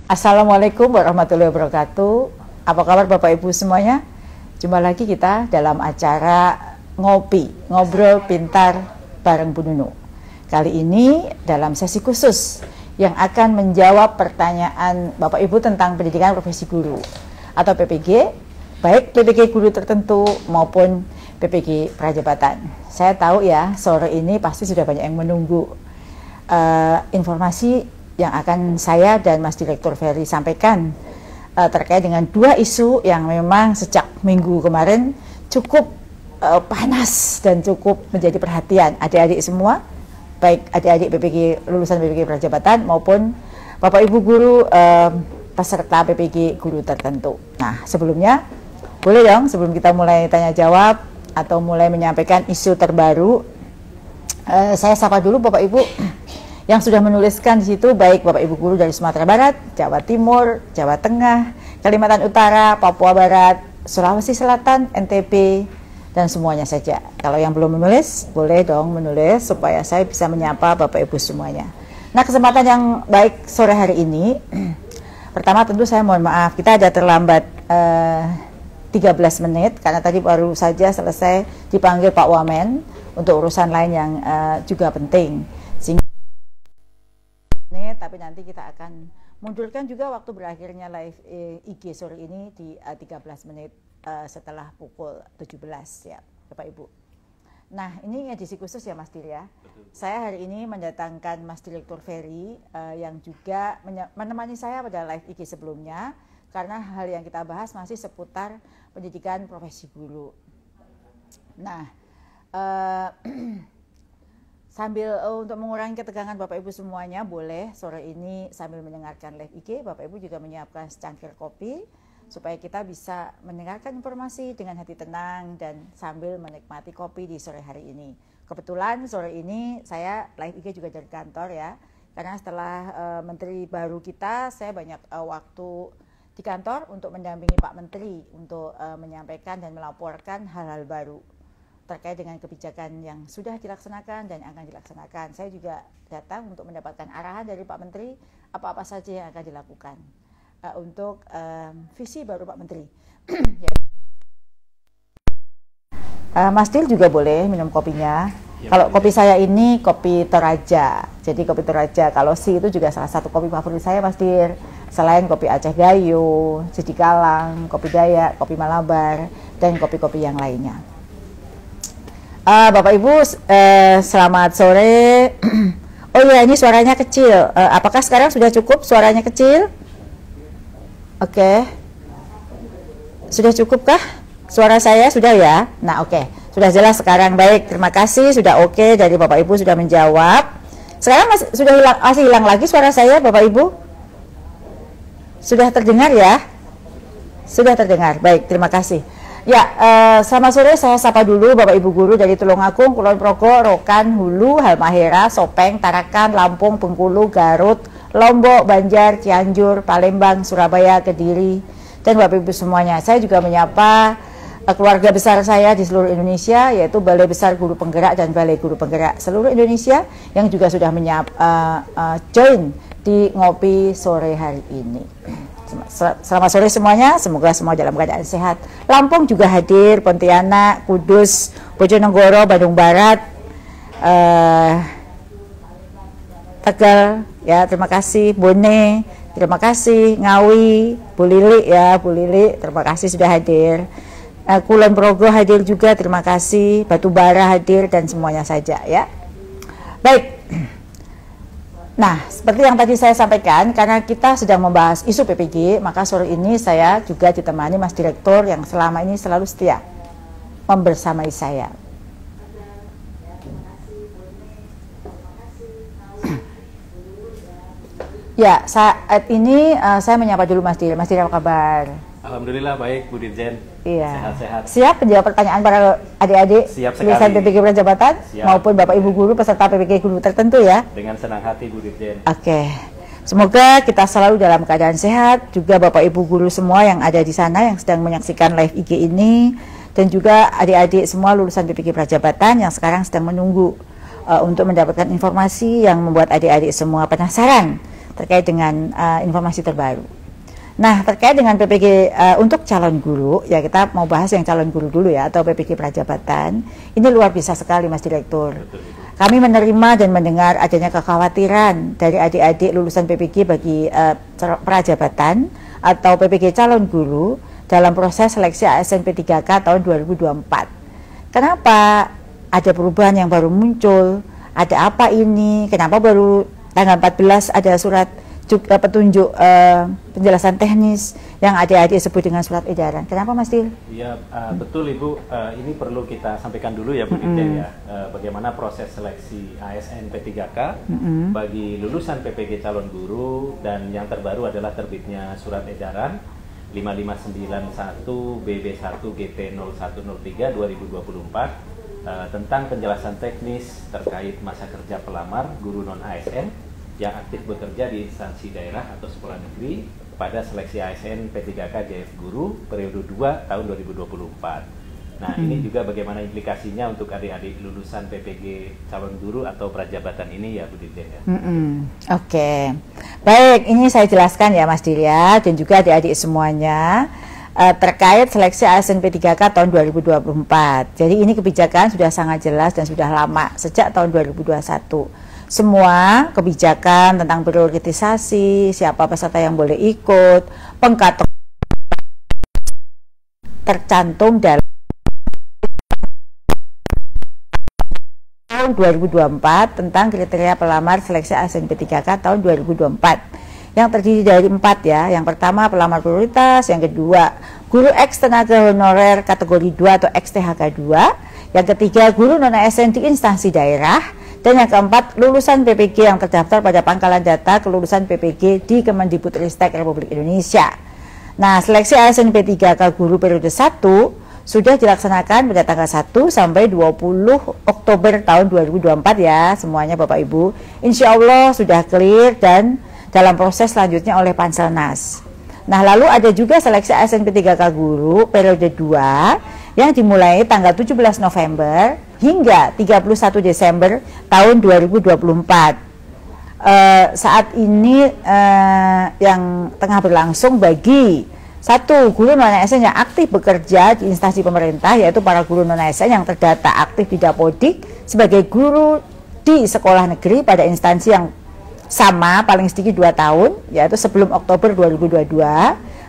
Assalamualaikum warahmatullahi wabarakatuh. Apa kabar Bapak Ibu semuanya? Jumpa lagi kita dalam acara ngobrol pintar bareng Bu Nunu. Kali ini dalam sesi khusus yang akan menjawab pertanyaan Bapak Ibu tentang pendidikan profesi guru atau PPG, baik PPG guru tertentu maupun PPG prajabatan. Saya tahu ya, sore ini pasti sudah banyak yang menunggu informasi yang akan saya dan Mas Direktur Ferry sampaikan terkait dengan dua isu yang memang sejak minggu kemarin cukup panas dan cukup menjadi perhatian adik-adik semua, baik adik-adik PPG lulusan PPG prajabatan maupun Bapak Ibu guru peserta PPG guru tertentu. Nah, sebelumnya boleh dong sebelum kita mulai tanya jawab atau mulai menyampaikan isu terbaru, saya sapa dulu Bapak Ibu yang sudah menuliskan di situ, baik Bapak Ibu guru dari Sumatera Barat, Jawa Timur, Jawa Tengah, Kalimantan Utara, Papua Barat, Sulawesi Selatan, NTB, dan semuanya saja. Kalau yang belum menulis, boleh dong menulis supaya saya bisa menyapa Bapak Ibu semuanya. Nah, kesempatan yang baik sore hari ini, pertama tentu saya mohon maaf, kita ada terlambat 13 menit, karena tadi baru saja selesai dipanggil Pak Wamen untuk urusan lain yang juga penting. Tapi nanti kita akan mundurkan juga waktu berakhirnya live IG sore ini di 13 menit setelah pukul 17 ya Bapak Ibu. Nah, ini edisi khusus ya Mas Dir ya. Saya hari ini mendatangkan Mas Direktur Ferry yang juga menemani saya pada live IG sebelumnya, karena hal yang kita bahas masih seputar pendidikan profesi guru. Nah, sambil untuk mengurangi ketegangan Bapak Ibu semuanya, boleh sore ini sambil mendengarkan live IG, Bapak Ibu juga menyiapkan secangkir kopi supaya kita bisa mendengarkan informasi dengan hati tenang dan sambil menikmati kopi di sore hari ini. Kebetulan sore ini saya live IG juga dari kantor ya, karena setelah Menteri baru kita, saya banyak waktu di kantor untuk mendampingi Pak Menteri untuk menyampaikan dan melaporkan hal-hal baru terkait dengan kebijakan yang sudah dilaksanakan dan akan dilaksanakan. Saya juga datang untuk mendapatkan arahan dari Pak Menteri apa-apa saja yang akan dilakukan untuk visi baru Pak Menteri. Mas Dil juga boleh minum kopinya. Ya, kalau kopi saya ini kopi Toraja, jadi kopi Toraja. Kalau Si itu juga salah satu kopi favorit saya Mas Dir. Selain kopi Aceh Gayo, Jadi Kalang, kopi Dayak, kopi Malabar, dan kopi-kopi yang lainnya. Bapak Ibu, selamat sore. Oh iya, ini suaranya kecil. Apakah sekarang sudah cukup suaranya kecil? Oke. Sudah cukupkah? Suara saya sudah ya? Nah, oke. Sudah jelas sekarang. Baik, terima kasih. Sudah oke dari Bapak Ibu sudah menjawab. Sekarang masih hilang lagi suara saya, Bapak Ibu? Sudah terdengar ya? Sudah terdengar. Baik, terima kasih. Ya, selamat sore, saya sapa dulu Bapak Ibu guru dari Tulungagung, Kulon Progo, Rokan, Hulu, Halmahera, Sopeng, Tarakan, Lampung, Bengkulu, Garut, Lombok, Banjar, Cianjur, Palembang, Surabaya, Kediri, dan Bapak Ibu semuanya. Saya juga menyapa keluarga besar saya di seluruh Indonesia, yaitu Balai Besar Guru Penggerak dan Balai Guru Penggerak seluruh Indonesia yang juga sudah join di ngopi sore hari ini. Selamat sore semuanya, semoga semua dalam keadaan sehat. Lampung juga hadir, Pontianak, Kudus, Bojonegoro, Bandung Barat, Tegal, ya terima kasih, Bone, terima kasih, Ngawi, Bu Lili ya, Bu Lili, terima kasih sudah hadir. Kulon Progo hadir juga, terima kasih, Batubara hadir dan semuanya saja ya. Baik. Nah, seperti yang tadi saya sampaikan, karena kita sedang membahas isu PPG, maka sore ini saya juga ditemani Mas Direktur yang selama ini selalu setia membersamai saya. Ya, saat ini saya menyapa dulu Mas Dir. Mas Dir, apa kabar? Alhamdulillah baik, Bu Dirjen. Iya. Sehat-sehat. Siap menjawab pertanyaan para adik-adik lulusan PPG prajabatan maupun Bapak Ibu guru peserta PPG guru tertentu ya? Dengan senang hati, Bu Dirjen. Oke. Semoga kita selalu dalam keadaan sehat, juga Bapak Ibu guru semua yang ada di sana yang sedang menyaksikan live IG ini, dan juga adik-adik semua lulusan PPG prajabatan yang sekarang sedang menunggu untuk mendapatkan informasi yang membuat adik-adik semua penasaran terkait dengan informasi terbaru. Nah, terkait dengan PPG untuk calon guru, ya kita mau bahas yang calon guru dulu ya, atau PPG prajabatan. Ini luar biasa sekali Mas Direktur. Kami menerima dan mendengar adanya kekhawatiran dari adik-adik lulusan PPG bagi prajabatan atau PPG calon guru dalam proses seleksi ASN P3K tahun 2024. Kenapa ada perubahan yang baru muncul? Ada apa ini? Kenapa baru tanggal 14 ada surat petunjuk penjelasan teknis yang adik-adik sebut dengan surat edaran? Kenapa Mas Dil? Iya, betul Ibu. Ini perlu kita sampaikan dulu ya Bu Dirjen ya. Bagaimana proses seleksi ASN P3K bagi lulusan PPG calon guru, dan yang terbaru adalah terbitnya surat edaran 5591 BB1 GT 0103 2024 tentang penjelasan teknis terkait masa kerja pelamar guru non ASN yang aktif bekerja di instansi daerah atau sekolah negeri pada seleksi ASN P3K JF Guru periode 2 tahun 2024. Nah, ini juga bagaimana implikasinya untuk adik-adik lulusan PPG calon guru atau prajabatan ini ya Bu Dirjen ya. Oke. Baik, ini saya jelaskan ya Mas Dirya dan juga adik-adik semuanya terkait seleksi ASN P3K tahun 2024. Jadi ini kebijakan sudah sangat jelas dan sudah lama, sejak tahun 2021. Semua kebijakan tentang prioritisasi, siapa peserta yang boleh ikut, pengkategorian tercantum dalam tahun 2024 tentang kriteria pelamar seleksi ASN P3K tahun 2024 yang terdiri dari 4 ya. Yang pertama pelamar prioritas, yang kedua guru X tenaga honorer kategori 2 atau XTHK 2, yang ketiga guru non ASN di instansi daerah, dan yang keempat lulusan PPG yang terdaftar pada pangkalan data kelulusan PPG di Kemendikbudristek Republik Indonesia. Nah, seleksi ASN P3K guru periode 1 sudah dilaksanakan pada tanggal 1 sampai 20 Oktober tahun 2024 ya semuanya Bapak Ibu. Insya Allah sudah clear dan dalam proses selanjutnya oleh Panselnas. Nah, lalu ada juga seleksi ASN P3K guru periode 2 yang dimulai tanggal 17 November hingga 31 Desember tahun 2024. Saat ini yang tengah berlangsung bagi 1 guru non ASN yang aktif bekerja di instansi pemerintah, yaitu para guru non ASN yang terdata aktif di Dapodik sebagai guru di sekolah negeri pada instansi yang sama paling sedikit 2 tahun, yaitu sebelum Oktober 2022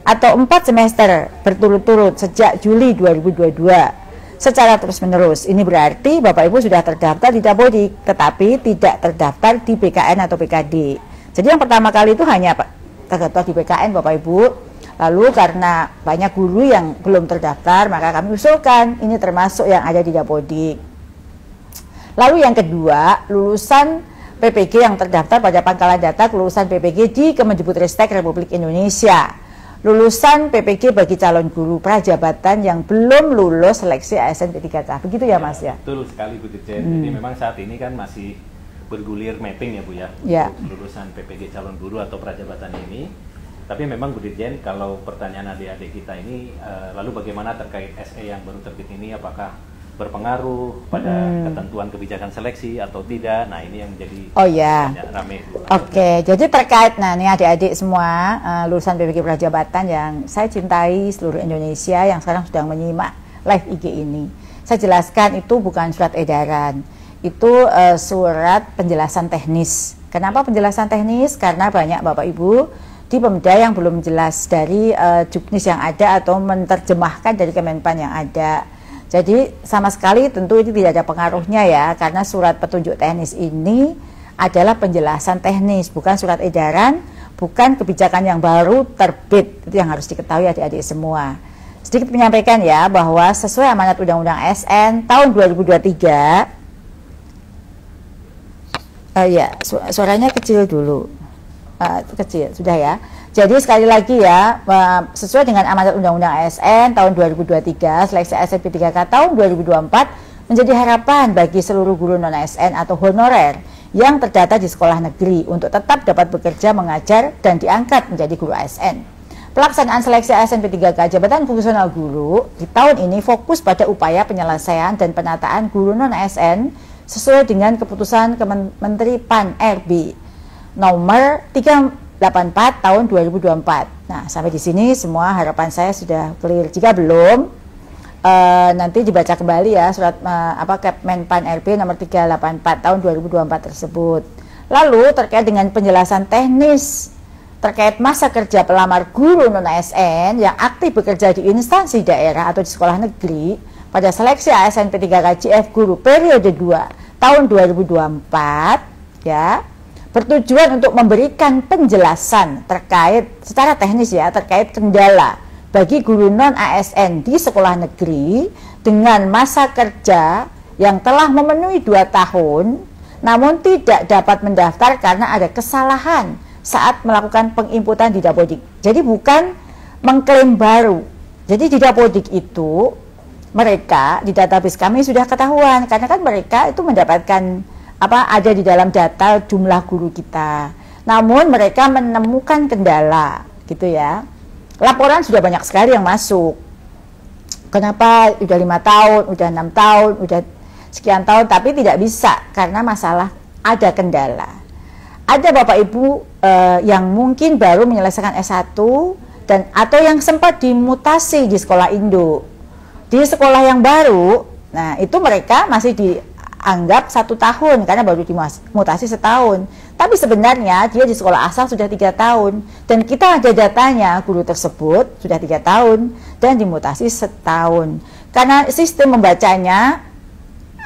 atau 4 semester berturut-turut sejak Juli 2022 secara terus-menerus. Ini berarti Bapak Ibu sudah terdaftar di Dapodik tetapi tidak terdaftar di BKN atau BKD. Jadi yang pertama kali itu hanya terdaftar di BKN Bapak Ibu. Lalu karena banyak guru yang belum terdaftar, maka kami usulkan ini termasuk yang ada di Dapodik. Lalu yang kedua, lulusan PPG yang terdaftar pada pangkalan data kelulusan PPG di Kemendikbudristek Republik Indonesia. Lulusan PPG bagi calon guru prajabatan yang belum lulus seleksi ASN P3K. Begitu ya Mas ya? Betul sekali Bu Dirjen. Jadi memang saat ini kan masih bergulir mapping ya Bu ya, untuk lulusan PPG calon guru atau prajabatan ini. Tapi memang Bu Dirjen, kalau pertanyaan adik-adik kita ini, lalu bagaimana terkait SE yang baru terbit ini, apakah berpengaruh pada ketentuan kebijakan seleksi atau tidak? Nah, ini yang menjadi ramai. Oke, jadi terkait, nah ini adik-adik semua lulusan PPG prajabatan yang saya cintai seluruh Indonesia yang sekarang sedang menyimak live IG ini, saya jelaskan itu bukan surat edaran, itu surat penjelasan teknis. Kenapa penjelasan teknis? Karena banyak Bapak Ibu di Pemda yang belum jelas dari juknis yang ada atau menerjemahkan dari Kemenpan yang ada. Jadi sama sekali tentu ini tidak ada pengaruhnya ya, karena surat petunjuk teknis ini adalah penjelasan teknis, bukan surat edaran, bukan kebijakan yang baru terbit. Itu yang harus diketahui adik-adik semua. Sedikit menyampaikan ya bahwa sesuai amanat Undang-Undang ASN tahun 2023, suaranya kecil dulu, kecil sudah ya. Jadi sekali lagi ya, sesuai dengan amanat Undang-Undang ASN tahun 2023, seleksi ASN P3K tahun 2024 menjadi harapan bagi seluruh guru non-ASN atau honorer yang terdata di sekolah negeri untuk tetap dapat bekerja, mengajar, dan diangkat menjadi guru ASN. Pelaksanaan seleksi ASN P3K jabatan fungsional guru di tahun ini fokus pada upaya penyelesaian dan penataan guru non-ASN sesuai dengan keputusan Menteri PAN RB nomor 384 tahun 2024. Nah, sampai di sini semua harapan saya sudah clear. Jika belum, nanti dibaca kembali ya surat Kepmenpan RB nomor 384 tahun 2024 tersebut. Lalu terkait dengan penjelasan teknis terkait masa kerja pelamar guru non-ASN yang aktif bekerja di instansi daerah atau di sekolah negeri pada seleksi ASN P3K guru periode 2 tahun 2024 ya, bertujuan untuk memberikan penjelasan terkait secara teknis ya, terkait kendala bagi guru non-ASN di sekolah negeri dengan masa kerja yang telah memenuhi 2 tahun namun tidak dapat mendaftar karena ada kesalahan saat melakukan penginputan di Dapodik. Jadi bukan mengklaim baru. Jadi di Dapodik itu mereka di database kami sudah ketahuan karena kan mereka itu mendapatkan ada di dalam data jumlah guru kita. Namun mereka menemukan kendala gitu ya. Laporan sudah banyak sekali yang masuk. Kenapa udah 5 tahun, udah 6 tahun, udah sekian tahun tapi tidak bisa karena masalah ada kendala. Ada Bapak Ibu yang mungkin baru menyelesaikan S1 dan atau yang sempat dimutasi di sekolah induk. Di sekolah yang baru, nah itu mereka masih dianggap 1 tahun karena baru dimutasi setahun. Tapi sebenarnya dia di sekolah asal sudah 3 tahun dan kita ada datanya guru tersebut sudah 3 tahun dan dimutasi setahun. Karena sistem membacanya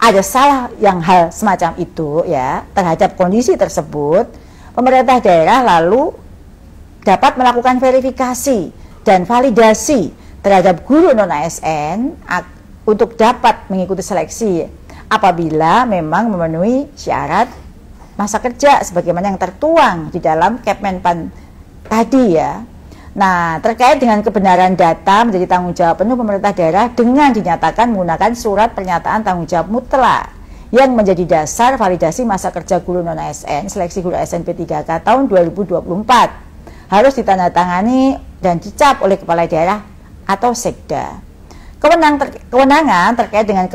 ada salah yang hal semacam itu ya terhadap kondisi tersebut, pemerintah daerah lalu dapat melakukan verifikasi dan validasi terhadap guru non-ASN untuk dapat mengikuti seleksi apabila memang memenuhi syarat masa kerja sebagaimana yang tertuang di dalam Kepmenpan tadi ya. Nah, terkait dengan kebenaran data menjadi tanggung jawab penuh pemerintah daerah dengan dinyatakan menggunakan surat pernyataan tanggung jawab mutlak yang menjadi dasar validasi masa kerja guru non-ASN seleksi guru ASN P3K tahun 2024 harus ditandatangani dan dicap oleh kepala daerah atau sekda. Kewenangan terkait dengan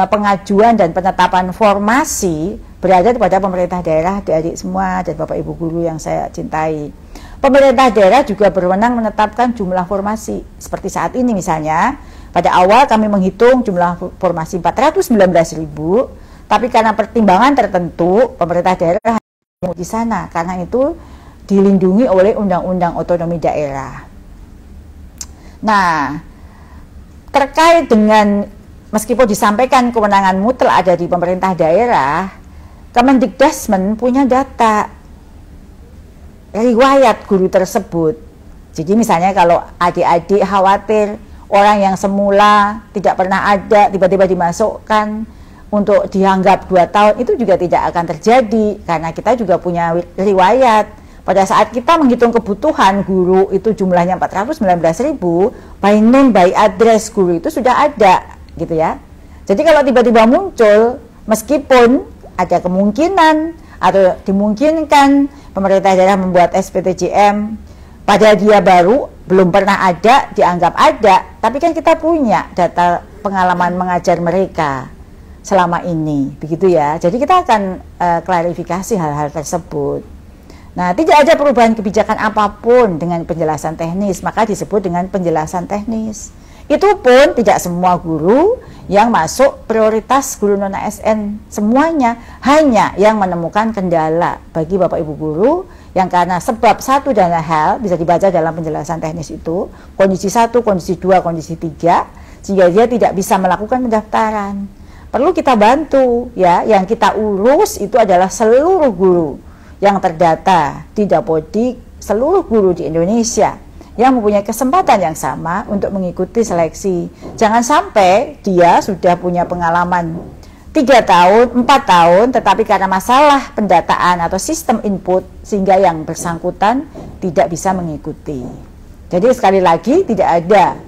pengajuan dan penetapan formasi berada kepada pemerintah daerah, adik-adik semua dan Bapak Ibu guru yang saya cintai. Pemerintah daerah juga berwenang menetapkan jumlah formasi. Seperti saat ini misalnya, pada awal kami menghitung jumlah formasi 419.000, tapi karena pertimbangan tertentu, pemerintah daerah di sana karena itu dilindungi oleh Undang-Undang Otonomi Daerah. Nah, terkait dengan meskipun disampaikan kewenangan mutlak ada di pemerintah daerah, Kemendikbudrismen punya data riwayat guru tersebut. Jadi misalnya kalau adik-adik khawatir orang yang semula tidak pernah ada tiba-tiba dimasukkan untuk dianggap 2 tahun, itu juga tidak akan terjadi karena kita juga punya riwayat. Pada saat kita menghitung kebutuhan guru itu jumlahnya 419.000, by name by address guru itu sudah ada gitu ya. Jadi kalau tiba-tiba muncul, meskipun ada kemungkinan atau dimungkinkan pemerintah daerah membuat SPTJM pada dia baru belum pernah ada dianggap ada, tapi kan kita punya data pengalaman mengajar mereka selama ini begitu ya. Jadi kita akan klarifikasi hal-hal tersebut. Nah, tidak ada perubahan kebijakan apapun dengan penjelasan teknis, maka disebut dengan penjelasan teknis. Itu pun tidak semua guru yang masuk prioritas guru non-ASN semuanya, hanya yang menemukan kendala bagi Bapak Ibu guru yang karena sebab satu dan lain hal bisa dibaca dalam penjelasan teknis itu, kondisi 1, kondisi 2, kondisi 3, sehingga dia tidak bisa melakukan pendaftaran. Perlu kita bantu ya, yang kita urus itu adalah seluruh guru yang terdata di Dapodik, seluruh guru di Indonesia yang mempunyai kesempatan yang sama untuk mengikuti seleksi. Jangan sampai dia sudah punya pengalaman 3 tahun, 4 tahun, tetapi karena masalah pendataan atau sistem input sehingga yang bersangkutan tidak bisa mengikuti. Jadi sekali lagi tidak ada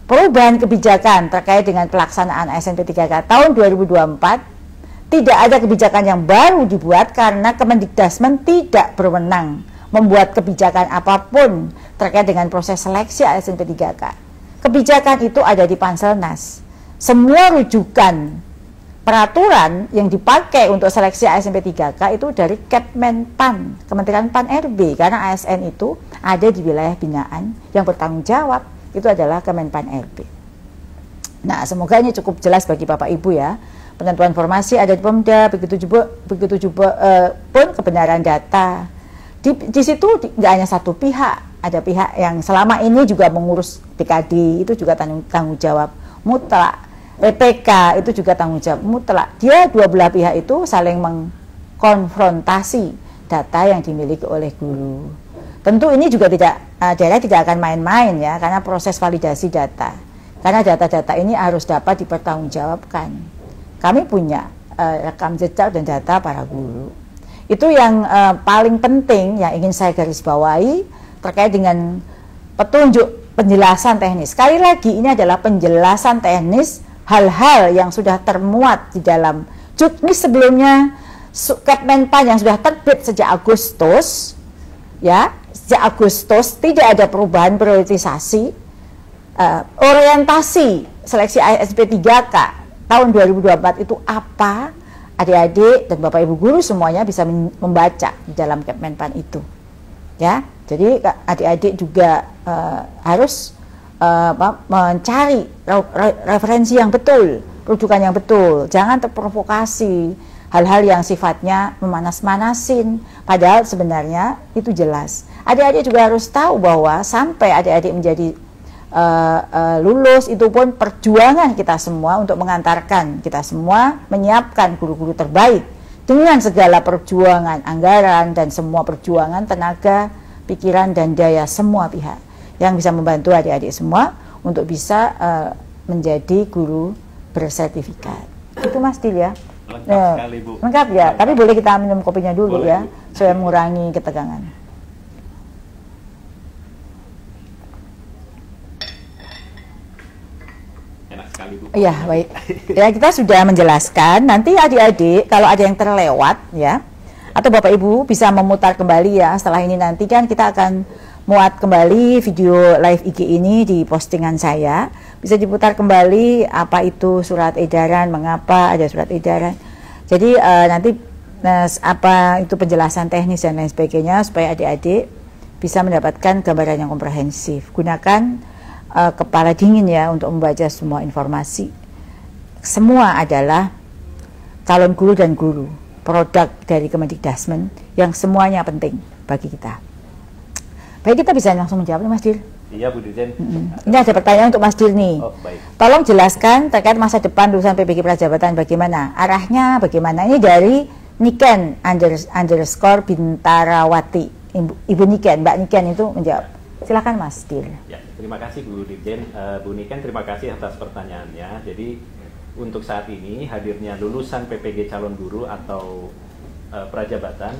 perubahan kebijakan terkait dengan pelaksanaan ASN P3K tahun 2024. Tidak ada kebijakan yang baru dibuat karena Kemendikbudrismen tidak berwenang membuat kebijakan apapun terkait dengan proses seleksi ASN P3K. Kebijakan itu ada di Panselnas. Semua rujukan peraturan yang dipakai untuk seleksi ASN P3K itu dari Kepmenpan, Kementerian Pan RB, karena ASN itu ada di wilayah binaan yang bertanggung jawab itu adalah Kemenpan RB. Nah, semoga ini cukup jelas bagi Bapak Ibu ya. Penentuan formasi ada di Pemda, begitu juga pun kebenaran data. Di situ nggak hanya satu pihak, ada pihak yang selama ini juga mengurus DKD, itu juga tanggung jawab mutlak. PK itu juga tanggung jawab mutlak. Dia dua belah pihak itu saling mengkonfrontasi data yang dimiliki oleh guru. Tentu ini juga daerah tidak akan main-main ya, karena proses validasi data. Karena data-data ini harus dapat dipertanggungjawabkan. Kami punya rekam jejak dan data para guru. Itu yang paling penting yang ingin saya garis bawahi terkait dengan petunjuk penjelasan teknis. Sekali lagi ini adalah penjelasan teknis hal-hal yang sudah termuat di dalam Juknis sebelumnya, Kepmenpan yang sudah terbit sejak Agustus, ya, sejak Agustus tidak ada perubahan prioritisasi, orientasi seleksi ASN P3K tahun 2024 itu apa? Adik-adik dan Bapak Ibu guru semuanya bisa membaca di dalam Kepmenpan itu, ya. Jadi adik-adik juga harus mencari referensi yang betul, rujukan yang betul, jangan terprovokasi hal-hal yang sifatnya memanas-manasin, padahal sebenarnya itu jelas. Adik-adik juga harus tahu bahwa sampai adik-adik menjadi lulus itu pun perjuangan kita semua untuk mengantarkan kita semua menyiapkan guru-guru terbaik dengan segala perjuangan anggaran dan semua perjuangan tenaga, pikiran dan daya semua pihak yang bisa membantu adik-adik semua untuk bisa menjadi guru bersertifikat. Itu Mas Dil ya. Lengkap sekali Bu. Lengkap ya, lengkap. Tapi boleh kita minum kopinya dulu boleh, ya, Bu, supaya mengurangi ketegangan. Enak sekali Bu. Iya, baik. Ya, kita sudah menjelaskan. Nanti adik-adik kalau ada yang terlewat ya, atau Bapak Ibu bisa memutar kembali ya. Setelah ini nanti kan kita akan muat kembali video live IG ini di postingan saya. Bisa diputar kembali apa itu surat edaran, mengapa ada surat edaran. Jadi nanti apa itu penjelasan teknis dan lain sebagainya supaya adik-adik bisa mendapatkan gambaran yang komprehensif. Gunakan kepala dingin ya untuk membaca semua informasi. Semua adalah calon guru dan guru, produk dari Kemendikdasmen yang semuanya penting bagi kita. Baik, kita bisa langsung menjawab nih Mas Dil. Iya Bu Dirjen. Ini ada pertanyaan untuk Mas Dil nih. Oh, baik. Tolong jelaskan terkait masa depan lulusan PPG Prajabatan bagaimana? Arahnya bagaimana? Ini dari Niken _ Bintarawati. Ibu Niken, Mbak Niken itu menjawab. Silakan Mas Dil. Ya, terima kasih Bu Dirjen. Bu Niken, terima kasih atas pertanyaannya. Jadi untuk saat ini hadirnya lulusan PPG calon guru atau prajabatan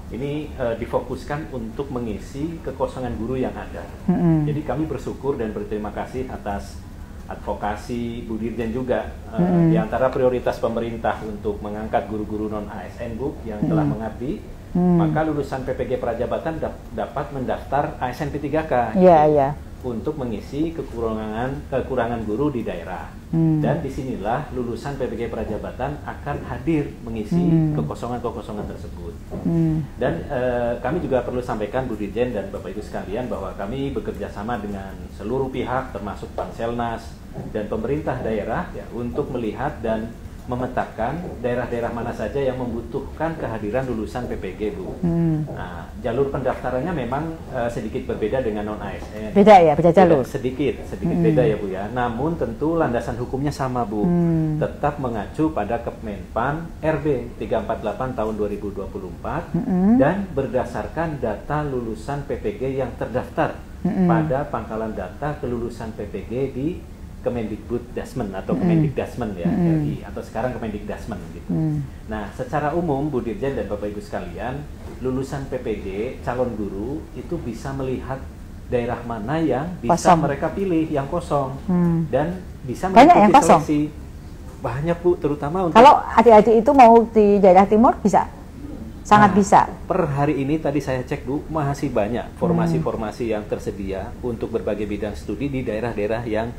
ini difokuskan untuk mengisi kekosongan guru yang ada. Jadi kami bersyukur dan berterima kasih atas advokasi Bu Dirjen juga di antara prioritas pemerintah untuk mengangkat guru-guru non ASN Bu yang telah mengabdi, maka lulusan PPG Prajabatan dapat mendaftar ASN P3K untuk mengisi kekurangan guru di daerah. Dan disinilah lulusan PPG Prajabatan akan hadir mengisi kekosongan-kekosongan tersebut. Dan kami juga perlu sampaikan Bu Dirjen dan Bapak Ibu sekalian bahwa kami bekerja sama dengan seluruh pihak termasuk Panselnas dan pemerintah daerah ya, untuk melihat dan memetakan daerah-daerah mana saja yang membutuhkan kehadiran lulusan PPG Bu. Nah, jalur pendaftarannya memang sedikit berbeda dengan non ASN. Beda ya, beda jalur. Sedikit beda ya Bu ya. Namun tentu landasan hukumnya sama Bu. Tetap mengacu pada Kepmenpan RB 348 tahun 2024 dan berdasarkan data lulusan PPG yang terdaftar pada pangkalan data kelulusan PPG di Kemendikbuddasmen atau Kemendikdasmen ya, RI atau sekarang Kemendikdasmen gitu. Nah, secara umum Bu Dirjen dan Bapak Ibu sekalian, lulusan PPG calon guru itu bisa melihat daerah mana yang bisa mereka pilih yang kosong dan bisa mengikuti seleksi. Banyak Bu, terutama untuk kalau adik-adik itu mau di daerah timur bisa. Sangat bisa. Per hari ini tadi saya cek Bu, masih banyak formasi-formasi yang tersedia untuk berbagai bidang studi di daerah-daerah yang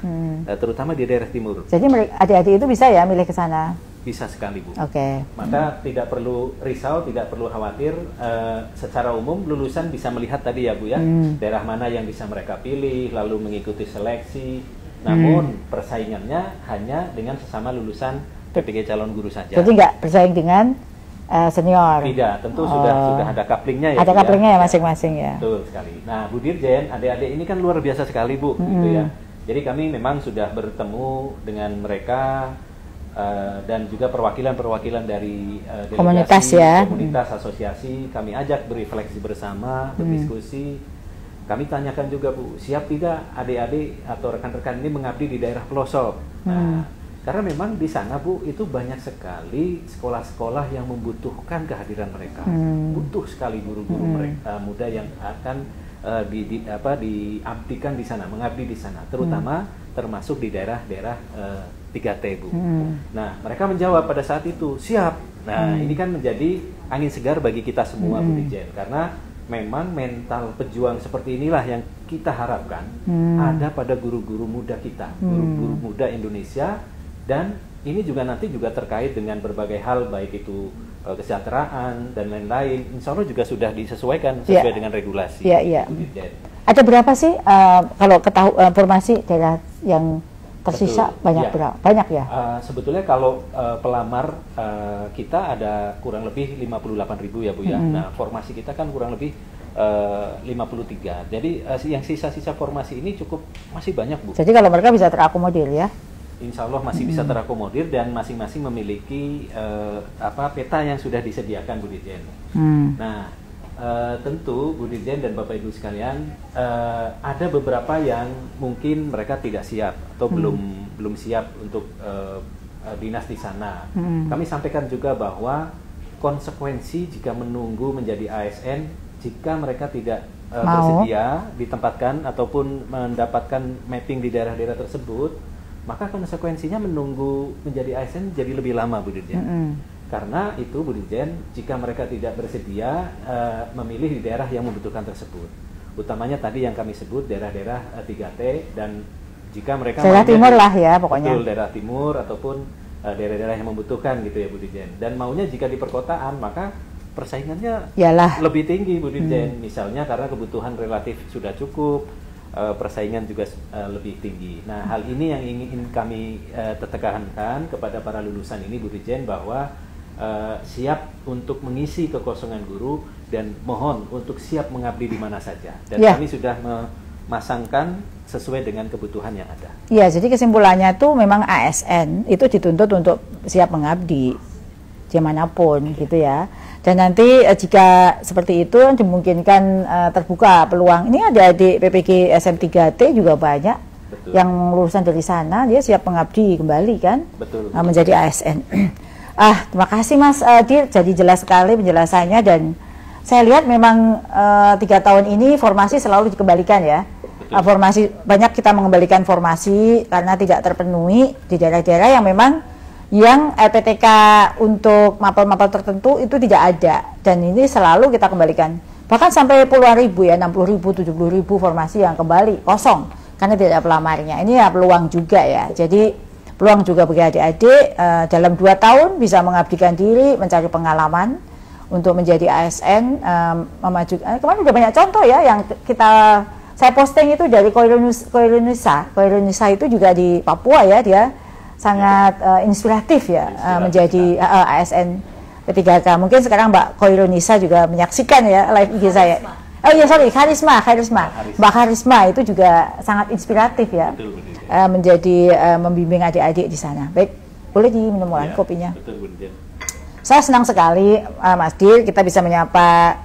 terutama di daerah timur. Jadi adik-adik itu bisa ya milih ke sana. bisa sekali Bu. Oke. Maka tidak perlu risau, tidak perlu khawatir. Secara umum lulusan bisa melihat tadi ya Bu ya, daerah mana yang bisa mereka pilih, lalu mengikuti seleksi. Namun persaingannya hanya dengan sesama lulusan PPG calon guru saja. Jadi nggak bersaing dengan senior? Tidak, tentu sudah ada couplingnya ya. Ada couplingnya ya masing-masing ya. Betul sekali. Nah Bu Dirjen, adik-adik ini kan luar biasa sekali Bu, gitu ya. Jadi kami memang sudah bertemu dengan mereka dan juga perwakilan-perwakilan dari komunitas delegasi, ya, komunitas asosiasi. Kami ajak berefleksi bersama, berdiskusi. Kami tanyakan juga Bu, siap tidak adik-adik atau rekan-rekan ini mengabdi di daerah pelosok? Nah, karena memang di sana Bu itu banyak sekali sekolah-sekolah yang membutuhkan kehadiran mereka, butuh sekali guru-guru mereka muda yang akan diabdikan di sana, mengabdi di sana, terutama termasuk di daerah-daerah 3T Bu. Nah mereka menjawab pada saat itu siap. Nah ini kan menjadi angin segar bagi kita semua Bu Dirjen, karena memang mental pejuang seperti inilah yang kita harapkan ada pada guru-guru muda kita, guru-guru muda Indonesia. Dan ini juga nanti juga terkait dengan berbagai hal, baik itu kesejahteraan dan lain-lain. Insya Allah juga sudah disesuaikan sesuai dengan regulasi. Ada berapa sih kalau formasi daerah yang tersisa? Banyak berapa? Banyak ya? Sebetulnya kalau pelamar kita ada kurang lebih 58.000 ya Bu ya. Nah formasi kita kan kurang lebih 53. Jadi yang sisa-sisa formasi ini masih banyak Bu. Jadi kalau mereka bisa terakomodir ya? Insya Allah masih bisa terakomodir dan masing-masing memiliki peta yang sudah disediakan Bu Dirjen. Nah tentu Bu Dirjen dan Bapak Ibu sekalian, ada beberapa yang mungkin mereka tidak siap atau belum siap untuk dinas di sana. Kami sampaikan juga bahwa konsekuensi jika menunggu menjadi ASN, jika mereka tidak bersedia ditempatkan ataupun mendapatkan mapping di daerah-daerah tersebut, maka konsekuensinya menunggu menjadi ASN jadi lebih lama Bu Dirjen. Karena itu Bu Dirjen, jika mereka tidak bersedia memilih di daerah yang membutuhkan tersebut, utamanya tadi yang kami sebut daerah-daerah 3T, dan jika mereka daerah timur lah ya pokoknya. Betul, daerah timur ataupun daerah-daerah yang membutuhkan gitu ya Bu Dirjen. Dan maunya jika di perkotaan, maka persaingannya lebih tinggi Bu Dirjen. Misalnya karena kebutuhan relatif sudah cukup, persaingan juga lebih tinggi. Nah hal ini yang ingin kami tekankan kepada para lulusan ini Bu Dirjen, bahwa siap untuk mengisi kekosongan guru dan mohon untuk siap mengabdi di mana saja. Dan kami sudah memasangkan sesuai dengan kebutuhan yang ada. Iya, jadi kesimpulannya tuh memang ASN itu dituntut untuk siap mengabdi dimanapun gitu ya. Dan nanti jika seperti itu dimungkinkan terbuka peluang. Ini adik-adik PPG SM3T juga banyak. Betul. Yang lulusan dari sana dia siap mengabdi kembali kan. Betul. Menjadi ASN. Terima kasih Mas Dir, jadi jelas sekali penjelasannya, dan saya lihat memang 3 tahun ini formasi selalu dikembalikan ya. Formasi banyak kita mengembalikan formasi karena tidak terpenuhi di daerah-daerah yang memang yang LPTK untuk mapel-mapel tertentu itu tidak ada, dan ini selalu kita kembalikan. Bahkan sampai puluhan ribu ya, 60.000, 70.000 formasi yang kembali kosong karena tidak ada pelamarnya. Ini ya peluang juga ya. Jadi peluang juga bagi adik-adik dalam 2 tahun bisa mengabdikan diri, mencari pengalaman untuk menjadi ASN, memajukan. Kemarin udah banyak contoh ya yang saya posting itu dari Koirunisa itu juga di Papua ya, dia sangat inspiratif ya menjadi ASN P3K. Mungkin sekarang Mbak Koirunisa juga menyaksikan ya live IG saya. Oh iya sorry, Karisma. Mbak Karisma itu juga sangat inspiratif ya. Menjadi membimbing adik-adik di sana. Baik, boleh diminum kopinya. Saya senang sekali Mas Dir, kita bisa menyapa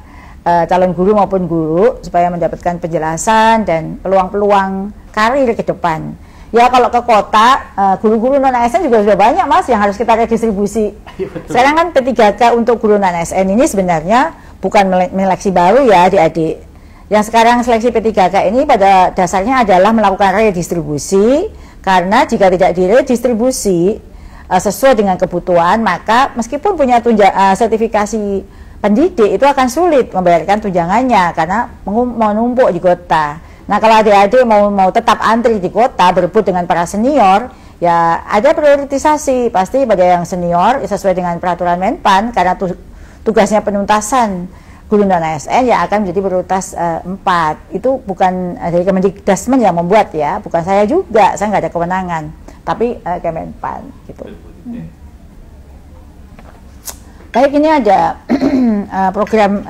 calon guru maupun guru supaya mendapatkan penjelasan dan peluang-peluang karir ke depan. Ya kalau ke kota, guru-guru non-ASN juga sudah banyak Mas yang harus kita redistribusi. Sekarang kan P3K untuk guru non-ASN ini sebenarnya bukan seleksi baru ya adik-adik. Yang sekarang seleksi P3K ini pada dasarnya adalah melakukan redistribusi, karena jika tidak diredistribusi sesuai dengan kebutuhan, maka meskipun punya sertifikasi pendidik itu akan sulit membayarkan tunjangannya karena menumpuk di kota. Nah kalau adik-adik mau tetap antri di kota berebut dengan para senior, Ya ada prioritisasi pasti pada yang senior sesuai dengan peraturan Menpan, karena tugasnya penuntasan guru non ASN yang akan menjadi prioritas 4. Itu bukan dari Kemendikbudrismen yang membuat ya, bukan saya juga, saya nggak ada kewenangan, tapi Kemenpan gitu. Baik, ini ada program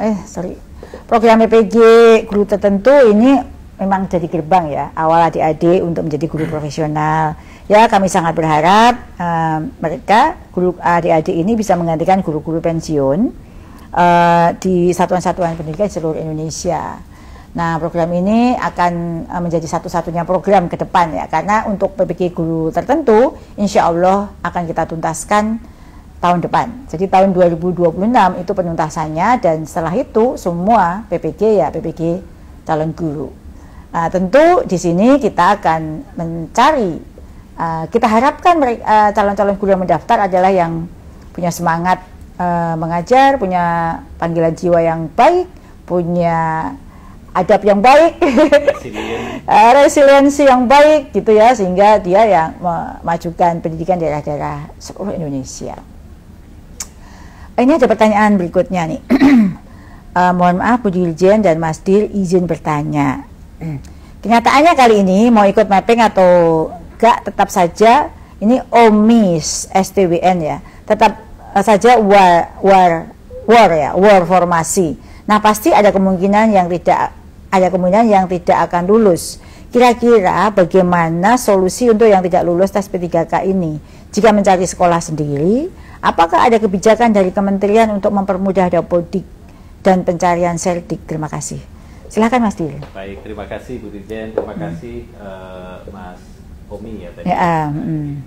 PPG guru tertentu. Ini memang jadi gerbang ya awal adik-adik untuk menjadi guru profesional. Ya, kami sangat berharap mereka guru adik-adik ini bisa menggantikan guru-guru pensiun di satuan-satuan pendidikan di seluruh Indonesia. Nah, program ini akan menjadi satu-satunya program ke depan ya, karena untuk PPG guru tertentu insya Allah akan kita tuntaskan tahun depan. Jadi tahun 2026 itu penuntasannya, dan setelah itu semua PPG ya PPG calon guru. Nah, tentu di sini kita akan mencari, kita harapkan calon-calon guru yang mendaftar adalah yang punya semangat mengajar, punya panggilan jiwa yang baik, punya adab yang baik, resiliensi yang baik gitu ya, sehingga dia yang memajukan pendidikan daerah-daerah seluruh Indonesia. Ini ada pertanyaan berikutnya nih. Mohon maaf Bu Dirjen dan Mas Dir, izin bertanya. Kenyataannya kali ini mau ikut mapping atau enggak, tetap saja ini OMIS STWN ya, tetap saja war formasi. Nah, pasti ada kemungkinan yang tidak akan lulus. Kira-kira bagaimana solusi untuk yang tidak lulus tes P3K ini? Jika mencari sekolah sendiri, apakah ada kebijakan dari kementerian untuk mempermudah dapodik dan pencarian serdik? Terima kasih. Silakan Mas Dir. Baik, terima kasih Bu Dirjen, terima kasih Mas Omi ya tadi,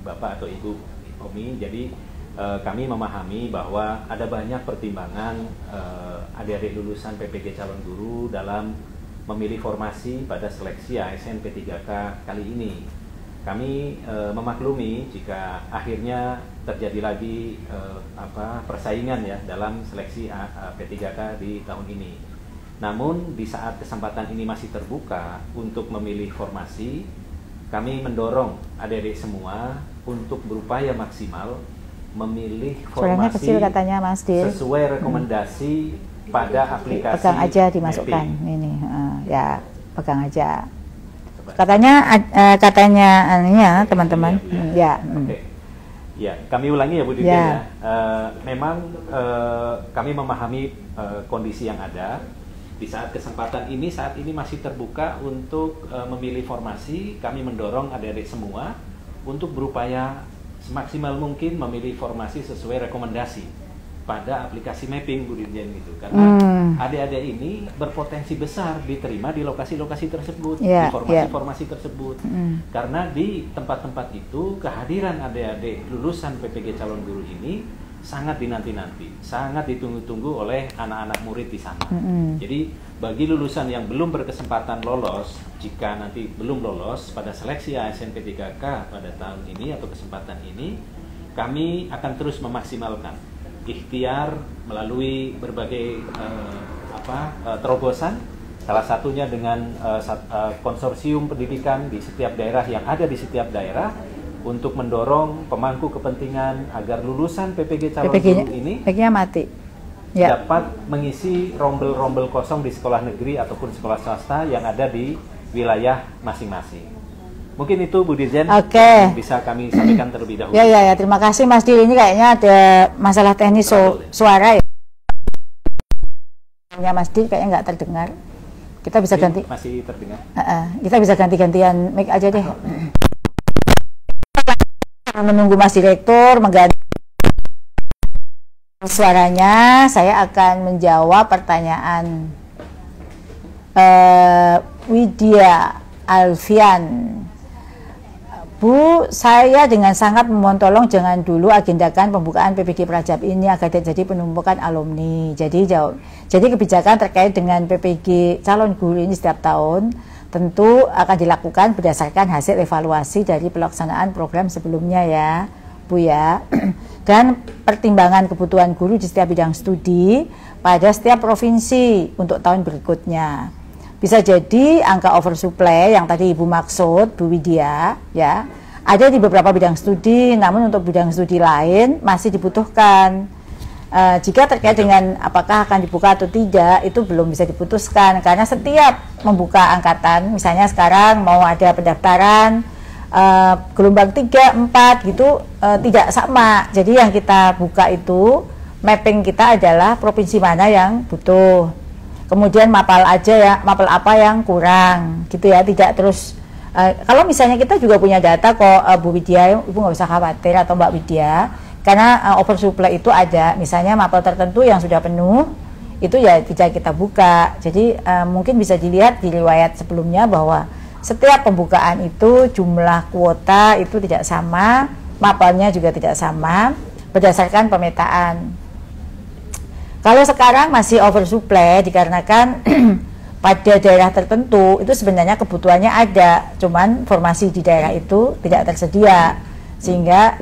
Bapak atau Ibu Omi. Jadi kami memahami bahwa ada banyak pertimbangan adik-adik lulusan PPG calon guru dalam memilih formasi pada seleksi ASN P3K kali ini. Kami memaklumi jika akhirnya terjadi lagi persaingan ya dalam seleksi P3K di tahun ini. Namun di saat kesempatan ini masih terbuka untuk memilih formasi, kami mendorong adik-adik semua untuk berupaya maksimal memilih formasi kecil, katanya Mas Dir, sesuai rekomendasi pada aplikasi. Pegang aja dimasukkan mapping. Ini ya pegang aja. Katanya teman-teman. Ya. Okay. Ya, kami ulangi ya Bu Dirjen ya. Memang kami memahami kondisi yang ada. Di saat kesempatan ini, saat ini masih terbuka untuk memilih formasi, kami mendorong adik-adik semua untuk berupaya semaksimal mungkin memilih formasi sesuai rekomendasi pada aplikasi mapping Bu Dirjen gitu. Karena adik-adik ini berpotensi besar diterima di lokasi-lokasi tersebut, di formasi-formasi tersebut. Karena di tempat-tempat itu kehadiran adik-adik lulusan PPG calon guru ini sangat dinanti-nanti, sangat ditunggu-tunggu oleh anak-anak murid di sana. Jadi bagi lulusan yang belum berkesempatan lolos, jika nanti belum lolos pada seleksi ASN P3K pada tahun ini atau kesempatan ini, kami akan terus memaksimalkan ikhtiar melalui berbagai terobosan, salah satunya dengan konsorsium pendidikan di setiap daerah yang ada di setiap daerah, untuk mendorong pemangku kepentingan agar lulusan PPG calon guru ini dapat mengisi rombel-rombel kosong di sekolah negeri ataupun sekolah swasta yang ada di wilayah masing-masing. Mungkin itu Bu Dirjen bisa kami sampaikan terlebih dahulu. Ya, terima kasih Mas Dir. Ini kayaknya ada masalah teknis suara ya. Mas Dir kayaknya nggak terdengar. Kita bisa ganti. Masih terdengar. Kita bisa ganti-gantian mic aja deh. Menunggu Mas Direktur mengganti suaranya, saya akan menjawab pertanyaan Widya Alfian. Bu, saya dengan sangat memohon tolong jangan dulu agendakan pembukaan PPG Prajab ini agar tidak jadi penumpukan alumni. Jadi kebijakan terkait dengan PPG calon guru ini setiap tahun tentu akan dilakukan berdasarkan hasil evaluasi dari pelaksanaan program sebelumnya ya Bu ya, dan pertimbangan kebutuhan guru di setiap bidang studi pada setiap provinsi untuk tahun berikutnya. Bisa jadi angka oversupply yang tadi Ibu maksud Bu Widya ya, ada di beberapa bidang studi, namun untuk bidang studi lain masih dibutuhkan. Jika terkait dengan apakah akan dibuka atau tidak, itu belum bisa diputuskan, karena setiap membuka angkatan, misalnya sekarang mau ada pendaftaran gelombang 3, 4 gitu, tidak sama. Jadi yang kita buka itu, mapping kita adalah provinsi mana yang butuh, kemudian mapal aja ya, mapal apa yang kurang gitu ya, tidak terus kalau misalnya kita juga punya data kok, Bu Widya, Ibu nggak usah khawatir, atau Mbak Widya, karena oversupply itu ada, misalnya mapel tertentu yang sudah penuh, itu ya tidak kita buka. Jadi mungkin bisa dilihat di riwayat sebelumnya bahwa setiap pembukaan itu jumlah kuota itu tidak sama, mapelnya juga tidak sama, berdasarkan pemetaan. Kalau sekarang masih oversupply dikarenakan pada daerah tertentu itu sebenarnya kebutuhannya ada, cuman formasi di daerah itu tidak tersedia, sehingga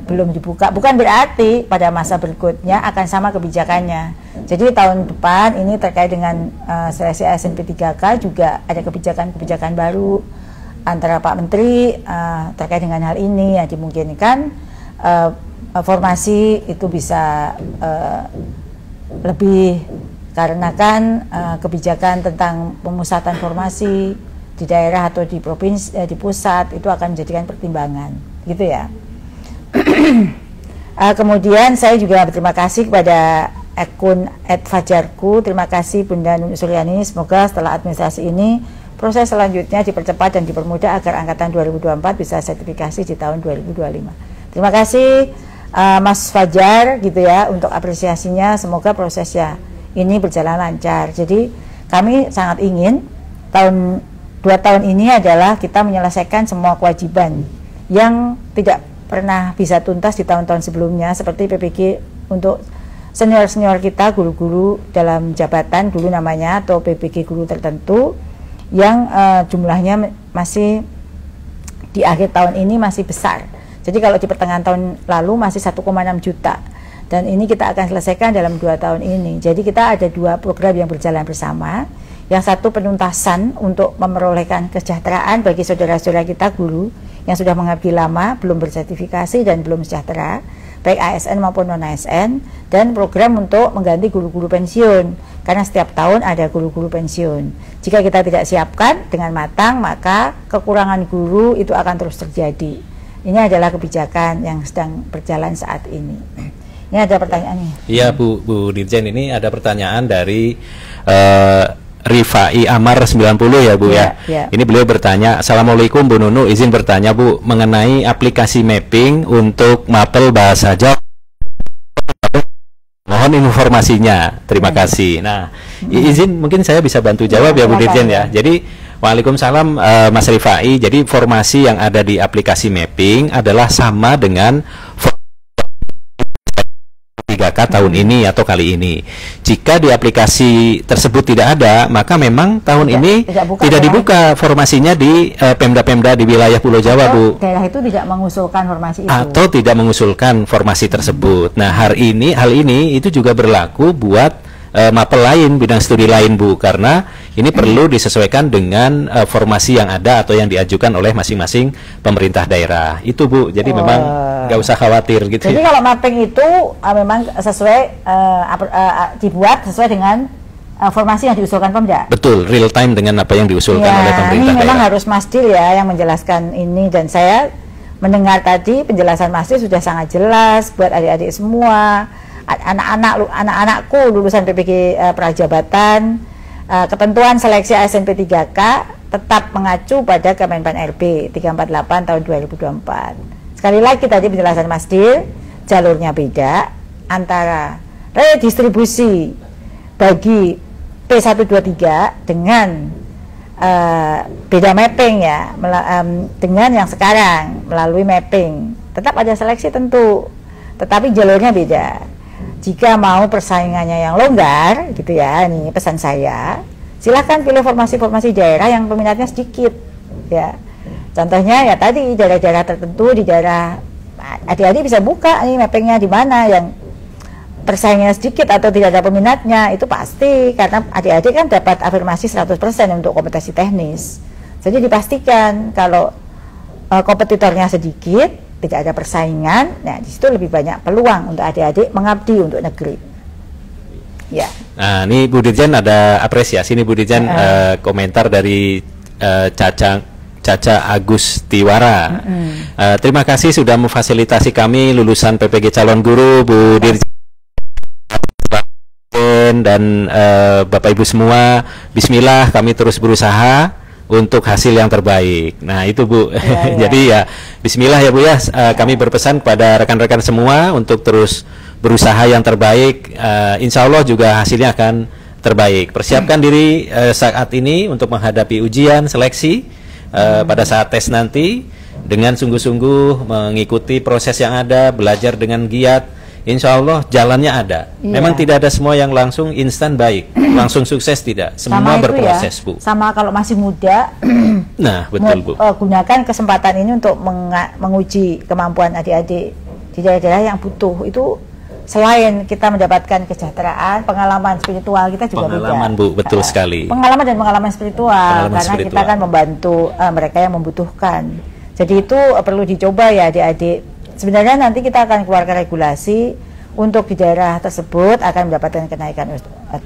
belum dibuka. Bukan berarti pada masa berikutnya akan sama kebijakannya. Jadi tahun depan ini terkait dengan seleksi ASN P3K juga ada kebijakan-kebijakan baru antara Pak Menteri terkait dengan hal ini, yang dimungkinkan formasi itu bisa lebih, karena kan kebijakan tentang pemusatan formasi di daerah atau di provinsi, di pusat itu akan menjadikan pertimbangan, gitu ya. Kemudian saya juga berterima kasih kepada akun @fajarku. Terima kasih Bunda Nuni Suryani. Semoga setelah administrasi ini proses selanjutnya dipercepat dan dipermudah agar angkatan 2024 bisa sertifikasi di tahun 2025. Terima kasih Mas Fajar gitu ya untuk apresiasinya. Semoga prosesnya ini berjalan lancar. Jadi kami sangat ingin 2 tahun ini adalah kita menyelesaikan semua kewajiban yang tidak pernah bisa tuntas di tahun-tahun sebelumnya, seperti PPG untuk senior-senior kita, guru-guru dalam jabatan dulu namanya, atau PPG guru tertentu yang jumlahnya masih di akhir tahun ini masih besar. Jadi kalau di pertengahan tahun lalu masih 1,6 juta, dan ini kita akan selesaikan dalam 2 tahun ini. Jadi kita ada 2 program yang berjalan bersama. Yang satu penuntasan untuk memperolehkan kesejahteraan bagi saudara-saudara kita guru yang sudah mengabdi lama, belum bersertifikasi dan belum sejahtera, baik ASN maupun non-ASN, dan program untuk mengganti guru-guru pensiun, karena setiap tahun ada guru-guru pensiun. Jika kita tidak siapkan dengan matang, maka kekurangan guru itu akan terus terjadi. Ini adalah kebijakan yang sedang berjalan saat ini. Ini ada pertanyaan nih. Iya Bu Dirjen, ini ada pertanyaan dari Rifai Amar 90 ya Bu ya. Ini beliau bertanya, Assalamualaikum Bu Nunu, izin bertanya Bu mengenai aplikasi mapping untuk mapel bahasa Jawa. Mohon informasinya. Terima kasih. Nah, izin mungkin saya bisa bantu jawab ya Bu Dirjen ya. Jadi Waalaikumsalam Mas Rifai. Jadi formasi yang ada di aplikasi mapping adalah sama dengan 3K tahun ini atau kali ini. Jika di aplikasi tersebut tidak ada, maka memang tahun ini tidak dibuka formasinya di Pemda-Pemda di wilayah Pulau Jawa, Bu. Daerah itu tidak mengusulkan formasi itu. Atau tidak mengusulkan formasi tersebut. Nah, hal ini itu juga berlaku buat mapel lain, bidang studi lain Bu, karena ini perlu disesuaikan dengan formasi yang ada atau yang diajukan oleh masing-masing pemerintah daerah. Itu Bu, jadi memang nggak usah khawatir gitu. Jadi kalau mapping itu memang sesuai dibuat sesuai dengan formasi yang diusulkan Pemda. Betul, real time dengan apa yang diusulkan oleh pemerintah ini daerah. Memang harus Mas Dil ya yang menjelaskan ini, dan saya mendengar tadi penjelasan Mas Dil sudah sangat jelas buat adik-adik semua. Anak-anakku lulusan PPG Prajabatan, ketentuan seleksi ASN P3K tetap mengacu pada Kemenpan RB 348 tahun 2024. Sekali lagi tadi penjelasan Mas Dil, jalurnya beda antara redistribusi bagi P123 dengan beda mapping ya, dengan yang sekarang melalui mapping. Tetap ada seleksi tentu, tetapi jalurnya beda. Jika mau persaingannya yang longgar gitu ya, ini pesan saya, silahkan pilih formasi-formasi daerah yang peminatnya sedikit ya. Contohnya ya tadi daerah-daerah tertentu, di daerah adik-adik bisa buka nih mappingnya di mana yang persaingannya sedikit atau tidak ada peminatnya, itu pasti, karena adik-adik kan dapat afirmasi 100% untuk kompetensi teknis. Jadi dipastikan kalau kompetitornya sedikit, tidak ada persaingan, nah di situ lebih banyak peluang untuk adik-adik mengabdi untuk negeri. Ya. Nah, ini Bu Dirjen ada apresiasi nih Bu Dirjen, komentar dari Caca Agustiwara. Terima kasih sudah memfasilitasi kami lulusan PPG calon guru, Bu Dirjen dan Bapak Ibu semua. Bismillah, kami terus berusaha untuk hasil yang terbaik. Nah itu Bu, jadi ya Bismillah ya Bu ya, kami berpesan kepada rekan-rekan semua untuk terus berusaha yang terbaik. Insya Allah juga hasilnya akan terbaik. Persiapkan diri saat ini untuk menghadapi ujian seleksi pada saat tes nanti dengan sungguh-sungguh mengikuti proses yang ada, belajar dengan giat. Insya Allah jalannya ada. Memang tidak ada semua yang langsung instan baik, langsung sukses tidak. Semua berproses ya, Bu. Sama kalau masih muda. Nah betul Bu. Gunakan kesempatan ini untuk menguji kemampuan adik-adik di daerah-daerah yang butuh. Itu selain kita mendapatkan kesejahteraan, pengalaman spiritual kita juga pengalaman Bu, betul sekali. Pengalaman dan pengalaman spiritual, karena kita kan membantu mereka yang membutuhkan. Jadi itu perlu dicoba ya adik-adik. Sebenarnya nanti kita akan keluarkan regulasi untuk di daerah tersebut akan mendapatkan kenaikan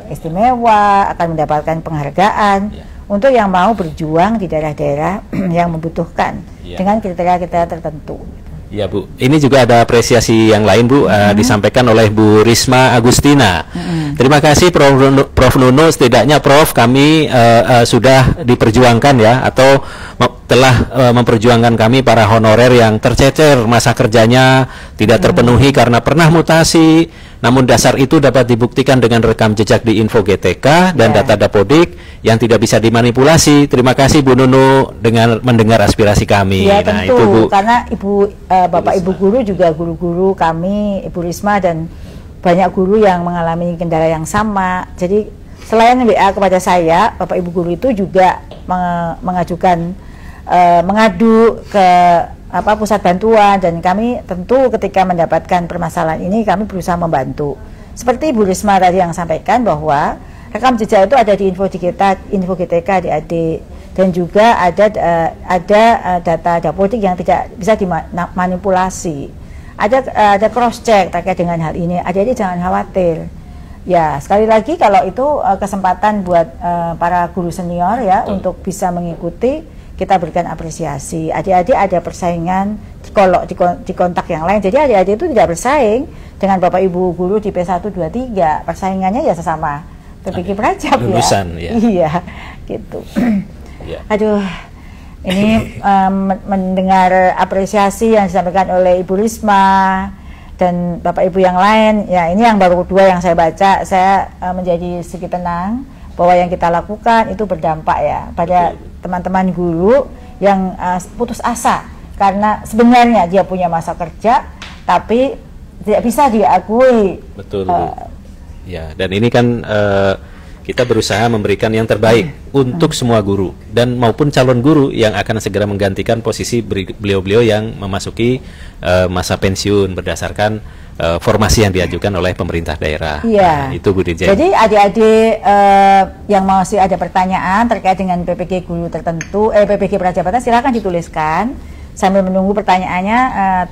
istimewa, akan mendapatkan penghargaan untuk yang mau berjuang di daerah-daerah yang membutuhkan dengan kriteria-kriteria tertentu. Ya Bu, ini juga ada apresiasi yang lain Bu, disampaikan oleh Bu Risma Agustina. Terima kasih Prof Nuno, setidaknya Prof kami sudah diperjuangkan ya, atau telah memperjuangkan kami para honorer yang tercecer masa kerjanya tidak terpenuhi karena pernah mutasi. Namun dasar itu dapat dibuktikan dengan rekam jejak di Info GTK dan data Dapodik yang tidak bisa dimanipulasi. Terima kasih Bu Nunu dengan mendengar aspirasi kami. Ya tentu, itu, Bu. Karena Bapak Ibu guru juga guru-guru kami, Ibu Risma dan banyak guru yang mengalami kendala yang sama. Jadi selain WA kepada saya, Bapak Ibu guru itu juga mengajukan mengadu ke pusat bantuan, dan kami tentu ketika mendapatkan permasalahan ini kami berusaha membantu. Seperti Bu Risma tadi yang sampaikan bahwa rekam jejak itu ada di Info GTK adik-adik, dan juga ada data Dapodik yang tidak bisa dimanipulasi. Ada cross check terkait dengan hal ini. Adik-adik jangan khawatir. Ya, sekali lagi kalau itu kesempatan buat para guru senior ya untuk bisa mengikuti, kita berikan apresiasi. Adik-adik ada persaingan di kontak yang lain. Jadi adik-adik itu tidak bersaing dengan Bapak Ibu guru di P123. Persaingannya ya sesama PPG Prajab lulusan, ya. Iya, gitu. Aduh, ini mendengar apresiasi yang disampaikan oleh Ibu Risma dan Bapak Ibu yang lain. Ya, ini yang baru kedua yang saya baca. Saya menjadi sedikit tenang bahwa yang kita lakukan itu berdampak ya pada teman-teman guru yang putus asa karena sebenarnya dia punya masa kerja tapi tidak bisa diakui. Betul. Ya, dan ini kan kita berusaha memberikan yang terbaik untuk semua guru dan maupun calon guru yang akan segera menggantikan posisi beliau-beliau yang memasuki masa pensiun berdasarkan formasi yang diajukan oleh pemerintah daerah. Iya. Nah, itu Bu Dirjen. Jadi adik-adik yang masih ada pertanyaan terkait dengan PPG guru tertentu, PPG Prajabatan, silakan dituliskan. Sambil menunggu pertanyaannya,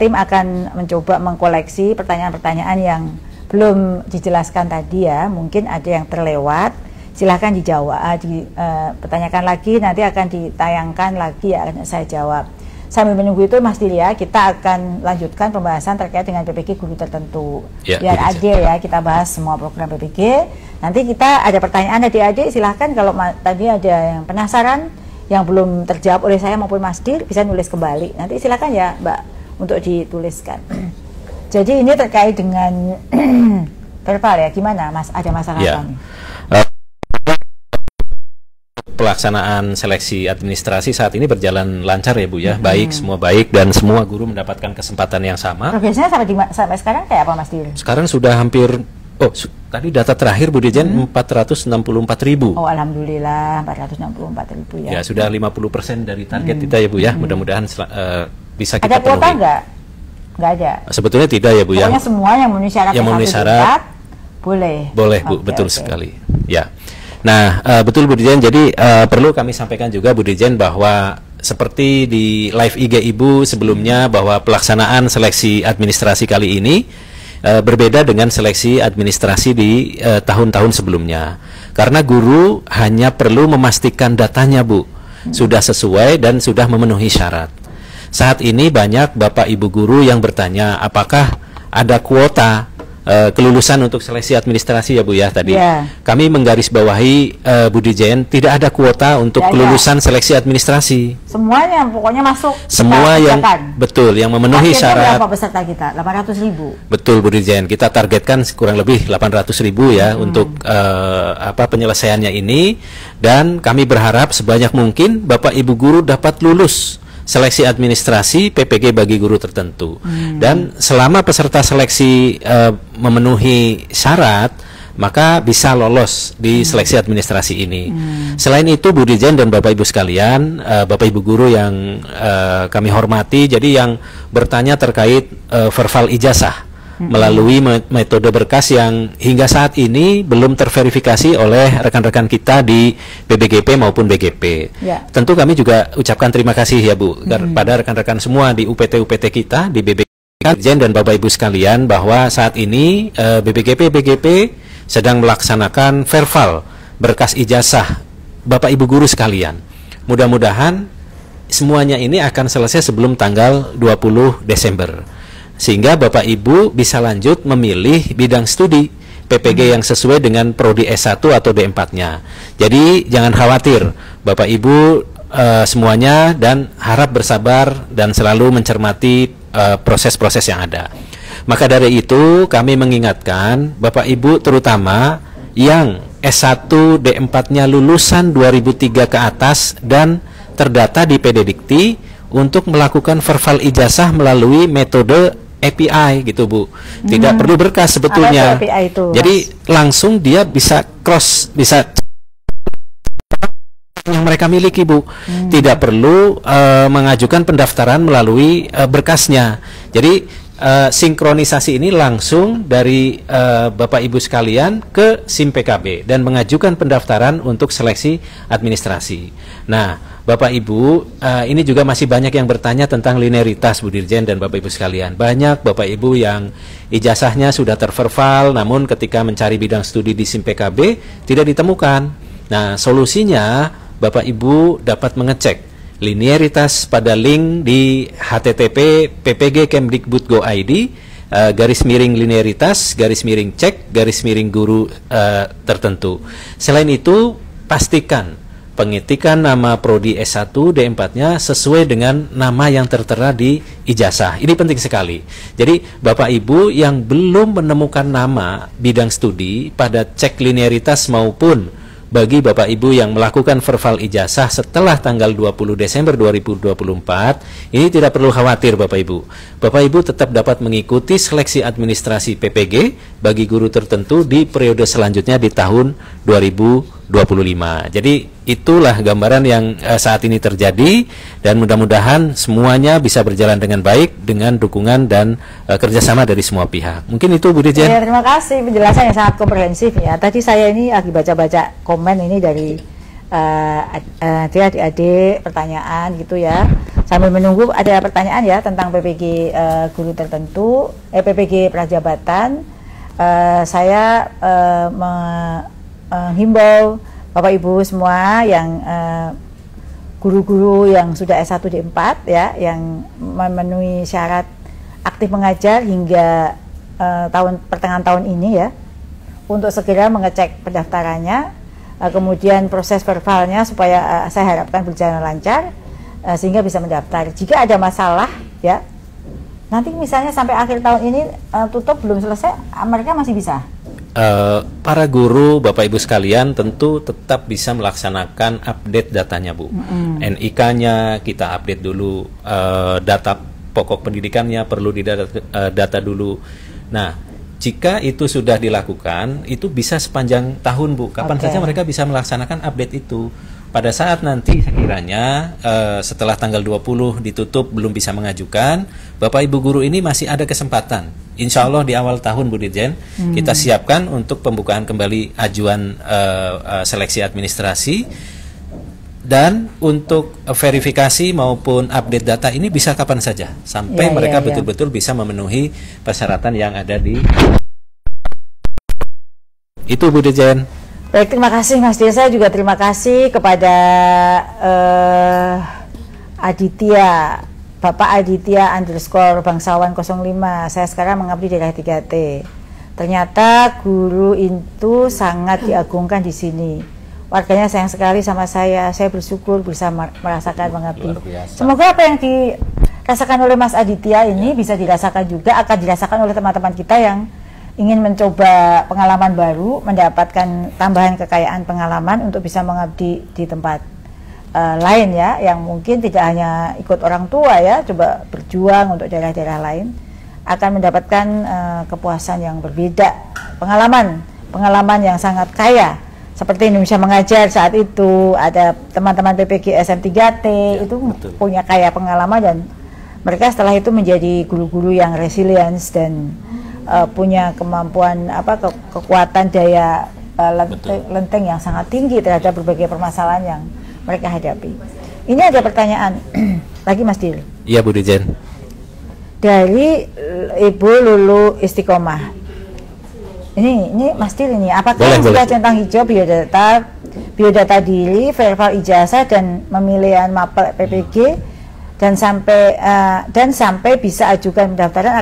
tim akan mencoba mengkoleksi pertanyaan-pertanyaan yang belum dijelaskan tadi ya. Mungkin ada yang terlewat. Silahkan dijawab, dipertanyakan lagi, nanti akan ditayangkan lagi ya, akan saya jawab. Sambil menunggu itu Mas Dilia, kita akan lanjutkan pembahasan terkait dengan PPG guru tertentu. Ya, biar adil ya, kita bahas semua program PPG. Nanti kita ada pertanyaan adik-adik, silahkan kalau tadi ada yang penasaran, yang belum terjawab oleh saya maupun Mas Dir, bisa nulis kembali. Nanti silahkan ya Mbak, untuk dituliskan. Jadi ini terkait dengan verbal ya, gimana Mas, ada masalah apa nih? Pelaksanaan seleksi administrasi saat ini berjalan lancar ya Bu ya, baik, semua baik dan semua guru mendapatkan kesempatan yang sama. Progresnya sampai sekarang kayak apa Mas Dir? Sekarang sudah hampir, tadi data terakhir Bu Dirjen 464.000. Oh alhamdulillah 464.000 ya. Ya sudah 50% dari target kita ya Bu ya, mudah-mudahan bisa kita ada penuhi. Ada kuota nggak ada? Sebetulnya tidak ya Bu ya. Pokoknya semua yang memenuhi syarat boleh. Boleh Bu, betul sekali. Ya. Nah, betul Bu Dirjen, jadi perlu kami sampaikan juga Bu Dirjen bahwa seperti di live IG Ibu sebelumnya bahwa pelaksanaan seleksi administrasi kali ini berbeda dengan seleksi administrasi di tahun-tahun sebelumnya. Karena guru hanya perlu memastikan datanya, Bu, sudah sesuai dan sudah memenuhi syarat. Saat ini banyak Bapak Ibu guru yang bertanya apakah ada kuota kelulusan untuk seleksi administrasi ya Bu ya tadi. Kami menggarisbawahi Bu Dirjen, tidak ada kuota untuk kelulusan seleksi administrasi. Semuanya pokoknya masuk. Semua yang betul yang memenuhi syarat. Berapa peserta kita? 800.000. Betul Bu Dirjen, kita targetkan kurang lebih 800.000 ya untuk penyelesaiannya ini, dan kami berharap sebanyak mungkin Bapak Ibu guru dapat lulus seleksi administrasi PPG bagi guru tertentu. Dan selama peserta seleksi memenuhi syarat, maka bisa lolos di seleksi administrasi ini. Selain itu Bu Dirjen dan Bapak Ibu sekalian, Bapak Ibu guru yang kami hormati, jadi yang bertanya terkait verbal ijazah melalui metode berkas yang hingga saat ini belum terverifikasi oleh rekan-rekan kita di BBGP maupun BGP. Tentu kami juga ucapkan terima kasih ya Bu pada rekan-rekan semua di UPT-UPT kita di BBGP dan Bapak Ibu sekalian, bahwa saat ini BBGP BGP sedang melaksanakan verbal berkas ijazah Bapak Ibu guru sekalian. Mudah-mudahan semuanya ini akan selesai sebelum tanggal 20 Desember. Sehingga Bapak Ibu bisa lanjut memilih bidang studi PPG yang sesuai dengan prodi S1 atau D4-nya. Jadi jangan khawatir Bapak Ibu semuanya, dan harap bersabar dan selalu mencermati proses-proses yang ada. Maka dari itu kami mengingatkan Bapak Ibu terutama yang S1 D4-nya lulusan 2003 ke atas dan terdata di PD Dikti untuk melakukan verbal ijazah melalui metode API gitu Bu. Tidak perlu berkas sebetulnya. API itu, jadi langsung dia bisa bisa yang mereka miliki Bu. Tidak perlu mengajukan pendaftaran melalui berkasnya. Jadi sinkronisasi ini langsung dari Bapak Ibu sekalian ke SIM PKB dan mengajukan pendaftaran untuk seleksi administrasi. Nah, Bapak Ibu, ini juga masih banyak yang bertanya tentang linearitas Bu Dirjen dan Bapak Ibu sekalian. Banyak Bapak Ibu yang ijazahnya sudah terverbal, namun ketika mencari bidang studi di SIM PKB tidak ditemukan. Nah, solusinya Bapak Ibu dapat mengecek linearitas pada link di http ppg.kemdikbud.go.id /linearitas /cek /guru tertentu. Selain itu, pastikan pengetikan nama prodi S1 D4-nya sesuai dengan nama yang tertera di ijazah. Ini penting sekali. Jadi Bapak Ibu yang belum menemukan nama bidang studi pada cek linearitas maupun bagi Bapak Ibu yang melakukan verbal ijazah setelah tanggal 20 Desember 2024, ini tidak perlu khawatir Bapak Ibu. Bapak Ibu tetap dapat mengikuti seleksi administrasi PPG bagi guru tertentu di periode selanjutnya di tahun 2025. Jadi itulah gambaran yang saat ini terjadi, dan mudah-mudahan semuanya bisa berjalan dengan baik dengan dukungan dan kerjasama dari semua pihak. Mungkin itu Bu Dirjen. Ya, terima kasih penjelasan yang sangat komprehensif ya. Tadi saya ini lagi baca-baca komen ini dari adik-adik pertanyaan gitu ya. Sambil menunggu ada pertanyaan ya tentang PPG guru tertentu, PPG prajabatan. Saya menghimbau Bapak Ibu semua yang guru-guru yang sudah S1 D4 ya, yang memenuhi syarat aktif mengajar hingga pertengahan tahun ini ya, untuk segera mengecek pendaftarannya, kemudian proses verbalnya supaya saya harapkan berjalan lancar sehingga bisa mendaftar. Jika ada masalah ya, nanti misalnya sampai akhir tahun ini tutup belum selesai, mereka masih bisa. Para guru Bapak Ibu sekalian tentu tetap bisa melaksanakan update datanya Bu. NIK-nya kita update dulu, data pokok pendidikannya perlu didata dulu. Nah, jika itu sudah dilakukan, itu bisa sepanjang tahun Bu. Kapan saja mereka bisa melaksanakan update itu. Pada saat nanti sekiranya setelah tanggal 20 ditutup belum bisa mengajukan, Bapak Ibu guru ini masih ada kesempatan. Insya Allah di awal tahun Bu Dirjen kita siapkan untuk pembukaan kembali ajuan seleksi administrasi Dan untuk verifikasi maupun update data ini bisa kapan saja sampai mereka betul-betul bisa memenuhi persyaratan yang ada di itu, Bu Dirjen. Baik, terima kasih Mas Desa, juga terima kasih kepada Aditya, Bapak Aditya _ bangsawan 05. Saya sekarang mengabdi di daerah 3T. Ternyata guru itu sangat diagungkan di sini. Warganya sayang sekali sama saya bersyukur bisa merasakan mengabdi. Semoga apa yang dirasakan oleh Mas Aditya ini bisa dirasakan juga, akan dirasakan oleh teman-teman kita yang ingin mencoba pengalaman baru, mendapatkan tambahan kekayaan pengalaman untuk bisa mengabdi di tempat lain ya, yang mungkin tidak hanya ikut orang tua ya, coba berjuang untuk daerah-daerah lain, akan mendapatkan kepuasan yang berbeda, pengalaman yang sangat kaya. Seperti Indonesia Mengajar saat itu, ada teman-teman PPG SM3T ya, itu betul, punya kaya pengalaman, dan mereka setelah itu menjadi guru-guru yang resilience dan punya kemampuan kekuatan daya lenteng yang sangat tinggi terhadap berbagai permasalahan yang mereka hadapi. Ini ada pertanyaan lagi Mas Dil. Iya Bu Dirjen. Dari Ibu Lulu Istiqomah. Ini Mas Dil ini, apakah sudah centang hijau biodata diri, verbal ijazah dan pemilihan mapel PPG dan sampai bisa ajukan pendaftaran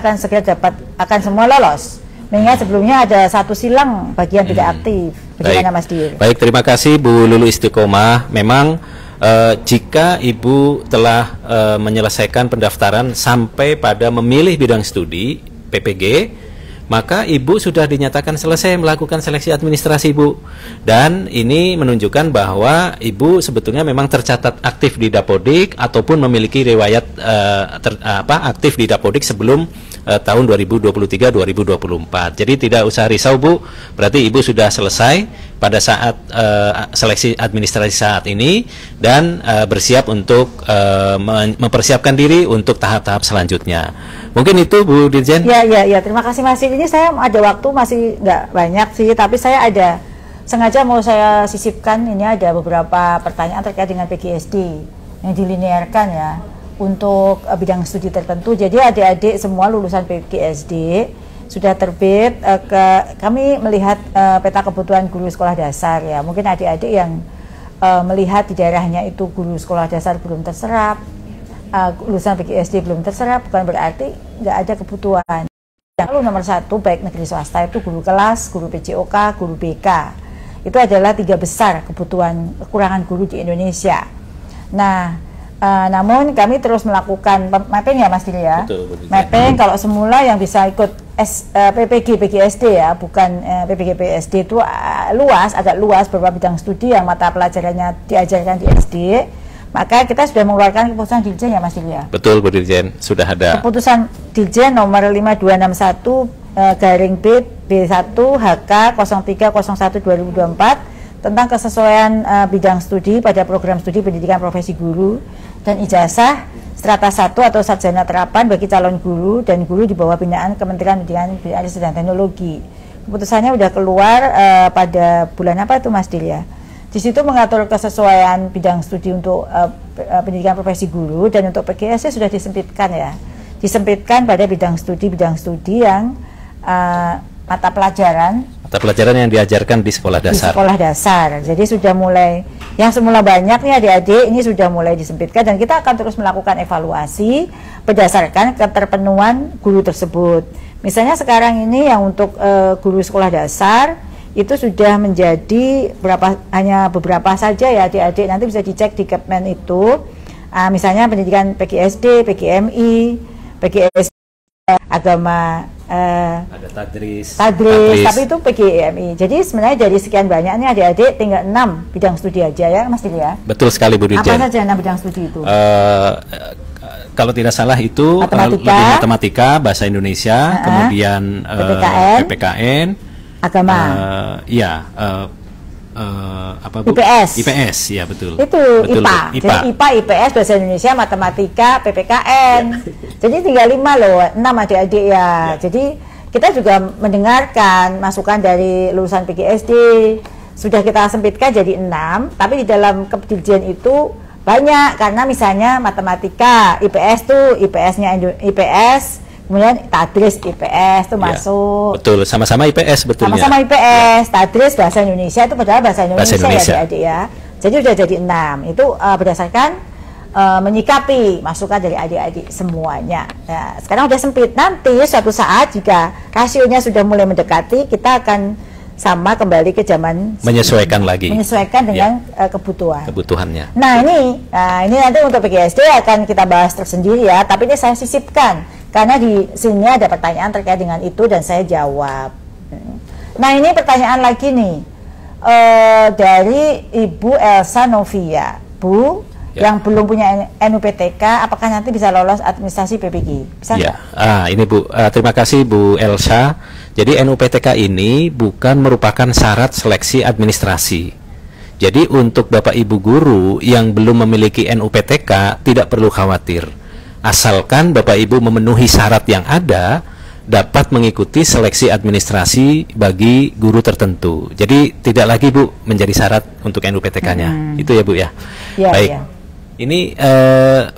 akan semua lolos. Mengingat sebelumnya ada satu silang bagian tidak aktif. Bagaimana Mas Dil? Baik, terima kasih Bu Lulu Istiqomah. Memang jika Ibu telah menyelesaikan pendaftaran sampai pada memilih bidang studi PPG, maka Ibu sudah dinyatakan selesai melakukan seleksi administrasi, Bu. Dan ini menunjukkan bahwa Ibu sebetulnya memang tercatat aktif di Dapodik ataupun memiliki riwayat aktif di Dapodik sebelum tahun 2023-2024. Jadi tidak usah risau, Bu. Berarti Ibu sudah selesai pada saat seleksi administrasi saat ini dan bersiap untuk mempersiapkan diri untuk tahap-tahap selanjutnya. Mungkin itu Bu Dirjen. Ya, terima kasih Mas. Ini saya ada waktu masih nggak banyak sih, tapi saya ada sengaja mau saya sisipkan, ini ada beberapa pertanyaan terkait dengan PGSD yang dilinearkan ya untuk bidang studi tertentu. Jadi adik-adik semua lulusan PGSD sudah terbit kami melihat peta kebutuhan guru sekolah dasar ya. Mungkin adik-adik yang melihat di daerahnya itu guru sekolah dasar belum terserap, lulusan PGSD belum terserap, bukan berarti nggak ada kebutuhan. Lalu nomor satu, baik negeri swasta itu guru kelas, guru PJOK, guru BK. Itu adalah 3 besar kekurangan guru di Indonesia. Nah, namun kami terus melakukan mapping ya Mas Dili ya. Betul. Mapping kalau semula yang bisa ikut PPG PGSD ya, bukan PPG PSD itu agak luas beberapa bidang studi yang mata pelajarannya diajarkan di SD. Maka kita sudah mengeluarkan keputusan Dirjen ya Mas Dili ya. Betul Bu Dirjen, sudah ada. Keputusan Dirjen nomor 5261 B1 HK 0301 2024 tentang kesesuaian bidang studi pada program studi pendidikan profesi guru dan ijazah strata 1 atau sarjana terapan bagi calon guru dan guru di bawah binaan Kementerian Pendidikan dan Teknologi. Keputusannya sudah keluar pada bulan apa itu Mas Dil ya? Di situ mengatur kesesuaian bidang studi untuk pendidikan profesi guru, dan untuk PGSD sudah disempitkan ya. Disempitkan pada bidang studi yang mata pelajaran yang diajarkan di sekolah dasar. Di sekolah dasar. Jadi sudah mulai, yang semula banyak nih adik-adik, ini sudah mulai disempitkan, dan kita akan terus melakukan evaluasi berdasarkan keterpenuhan guru tersebut. Misalnya sekarang ini yang untuk guru sekolah dasar itu sudah menjadi hanya beberapa saja ya adik-adik, nanti bisa dicek di Kepmen itu. Misalnya pendidikan PGSD, PGMI, PGSD, agama, ada tadris, tapi itu PGMI. Jadi sebenarnya dari sekian banyaknya adik-adik tinggal 6 bidang studi aja ya Mas Dili ya. Betul sekali Bu Dirjen. Apa saja 6 bidang studi itu? Kalau tidak salah itu matematika, bahasa Indonesia, kemudian PPKN, agama, IPS ya betul. Itu betul, IPA. Jadi IPA, IPS, bahasa Indonesia, matematika, PPKN. Jadi tinggal 5 loh, 6 adik-adik ya. Jadi kita juga mendengarkan masukan dari lulusan PGSD, sudah kita sempitkan jadi 6, tapi di dalam kedirjen itu banyak, karena misalnya matematika, IPS tuh IPS-nya IPS, kemudian tadris IPS tuh masuk. Betul, sama-sama IPS betulnya. Sama-sama IPS, tadris bahasa Indonesia itu padahal bahasa Indonesia. Ya adik-adik ya. Jadi sudah jadi 6. Itu berdasarkan menyikapi masukan dari adik-adik semuanya. Ya, sekarang udah sempit. Nanti suatu saat jika rasionya sudah mulai mendekati, kita akan sama kembali ke zaman menyesuaikan lagi. Menyesuaikan dengan kebutuhannya. Nah, ini nanti untuk PGSD akan kita bahas tersendiri ya, tapi ini saya sisipkan karena di sini ada pertanyaan terkait dengan itu dan saya jawab. Nah, ini pertanyaan lagi nih. Dari Ibu Elsa Novia. Bu, yang belum punya NUPTK, apakah nanti bisa lolos administrasi PPG? Bisa ya. Ini Bu, terima kasih Bu Elsa. Jadi NUPTK ini bukan merupakan syarat seleksi administrasi. Jadi untuk Bapak Ibu guru yang belum memiliki NUPTK tidak perlu khawatir. Asalkan Bapak Ibu memenuhi syarat yang ada, dapat mengikuti seleksi administrasi bagi guru tertentu. Jadi tidak lagi Bu menjadi syarat untuk NUPTK-nya. Itu ya Bu ya. Baik. Ya. Ini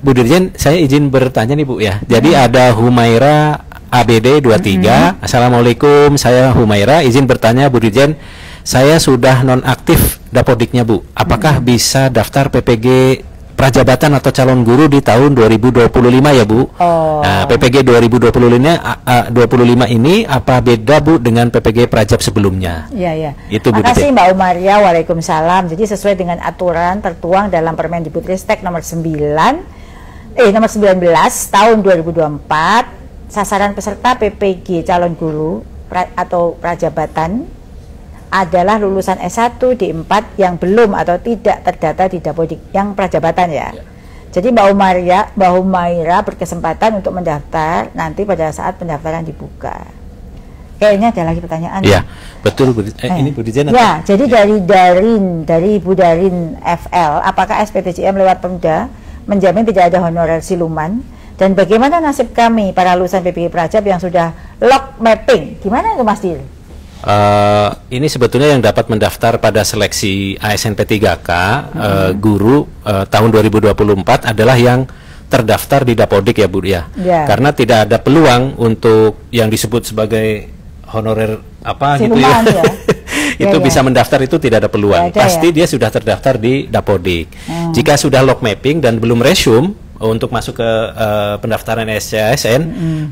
Bu Dirjen, saya izin bertanya nih Bu ya. Jadi ada Humaira ABD 23. Assalamualaikum, saya Humaira, izin bertanya Bu Dirjen, saya sudah nonaktif Dapodiknya Bu. Apakah bisa daftar PPG Prajabatan atau calon guru di tahun 2025 ya Bu? Nah, PPG 2025 ini apa beda Bu dengan PPG Prajab sebelumnya? Iya. Itu Bu. Makasih Mbak Umaria, waalaikumsalam. Jadi sesuai dengan aturan tertuang dalam Permendikbudristek nomor 19 tahun 2024, sasaran peserta PPG calon guru atau prajabatan adalah lulusan S1 D4 yang belum atau tidak terdata di Dapodik yang prajabatan ya. Jadi Mbak Humaira berkesempatan untuk mendaftar nanti pada saat pendaftaran dibuka. Kayaknya ada lagi pertanyaan. Iya, betul Bu. Ini Bu Dirjen. Ya, jadi dari Ibu Darin FL, apakah SPTJM lewat Pemda menjamin tidak ada honorer siluman? Dan bagaimana nasib kami para lulusan PPG Prajab yang sudah log mapping? Gimana itu Mas Dir? Ini sebetulnya yang dapat mendaftar pada seleksi ASN P3K guru tahun 2024 adalah yang terdaftar di Dapodik ya Bu ya. Karena tidak ada peluang untuk yang disebut sebagai honorer apa siluman, gitu ya. Itu bisa mendaftar, itu tidak ada peluang. Pasti dia sudah terdaftar di Dapodik. Jika sudah log mapping dan belum resume untuk masuk ke pendaftaran SCASN,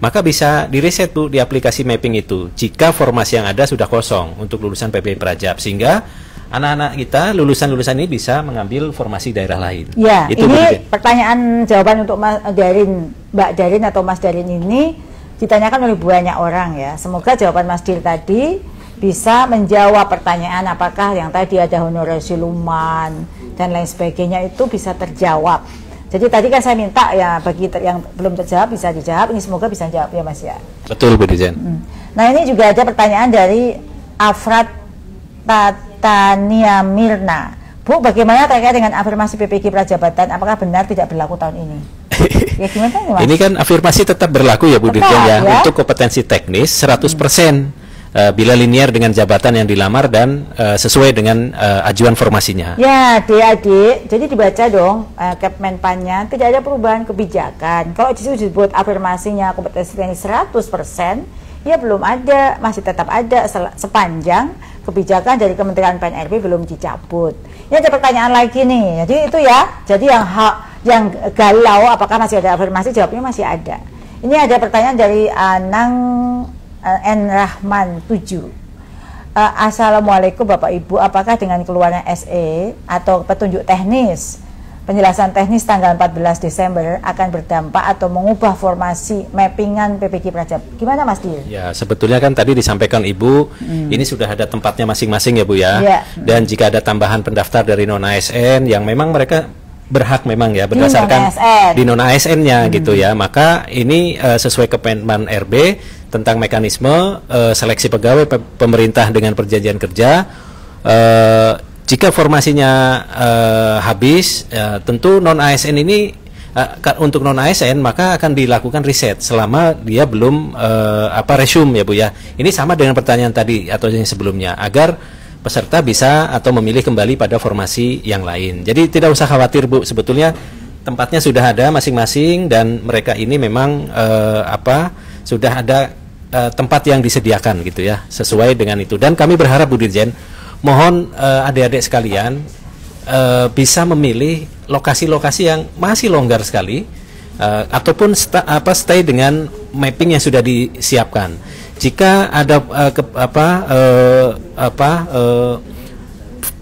maka bisa di-reset Bu di aplikasi mapping itu jika formasi yang ada sudah kosong untuk lulusan PPG Prajab, sehingga anak-anak kita lulusan-lulusan ini bisa mengambil formasi daerah lain. Ya, itu ini pertanyaan jawaban untuk Mbak Darin atau Mas Darin ini ditanyakan oleh banyak orang ya. Semoga jawaban Mas Dir tadi bisa menjawab pertanyaan apakah yang tadi ada honorer siluman dan lain sebagainya itu bisa terjawab. Jadi tadi kan saya minta ya bagi yang belum terjawab bisa dijawab, ini semoga bisa jawab ya Mas ya. Betul Bu Dirjen. Nah ini juga ada pertanyaan dari Afrat Tatania Mirna. Bu, bagaimana terkait dengan afirmasi PPG Prajabatan, apakah benar tidak berlaku tahun ini? Ya gimana ini Mas? Ini kan afirmasi tetap berlaku ya Bu Dirjen ya, untuk kompetensi teknis 100%. Bila linear dengan jabatan yang dilamar dan sesuai dengan ajuan formasinya. Ya, adik-adik, jadi dibaca dong Kepmenpannya, tidak ada perubahan kebijakan. Kalau di situ disebut afirmasinya kompetensi teknis 100%, ya belum ada, masih tetap ada sepanjang kebijakan dari Kementerian PNRB belum dicabut. Ini ada pertanyaan lagi nih. Jadi itu ya, jadi yang galau apakah masih ada afirmasi, jawabnya masih ada. Ini ada pertanyaan dari Anang N. Rahman 7. Assalamualaikum Bapak Ibu, apakah dengan keluarnya SE atau petunjuk teknis, penjelasan teknis tanggal 14 Desember akan berdampak atau mengubah formasi mappingan PPG Prajab? Gimana Mas Dir? Ya, sebetulnya kan tadi disampaikan Ibu, ini sudah ada tempatnya masing-masing ya Bu ya. Dan jika ada tambahan pendaftar dari non-ASN yang memang mereka berhak memang ya berdasarkan di non-ASN-nya gitu ya, maka ini sesuai Kemenpan RB tentang mekanisme seleksi pegawai pemerintah dengan perjanjian kerja, jika formasinya habis, tentu non-ASN ini untuk non-ASN maka akan dilakukan riset selama dia belum resume ya Bu ya. Ini sama dengan pertanyaan tadi atau yang sebelumnya, agar peserta bisa atau memilih kembali pada formasi yang lain. Jadi tidak usah khawatir Bu, sebetulnya tempatnya sudah ada masing-masing dan mereka ini memang sudah ada tempat yang disediakan gitu ya, sesuai dengan itu. Dan kami berharap Bu Dirjen, mohon adik-adik sekalian bisa memilih lokasi-lokasi yang masih longgar sekali, ataupun stay dengan mapping yang sudah disiapkan. Jika ada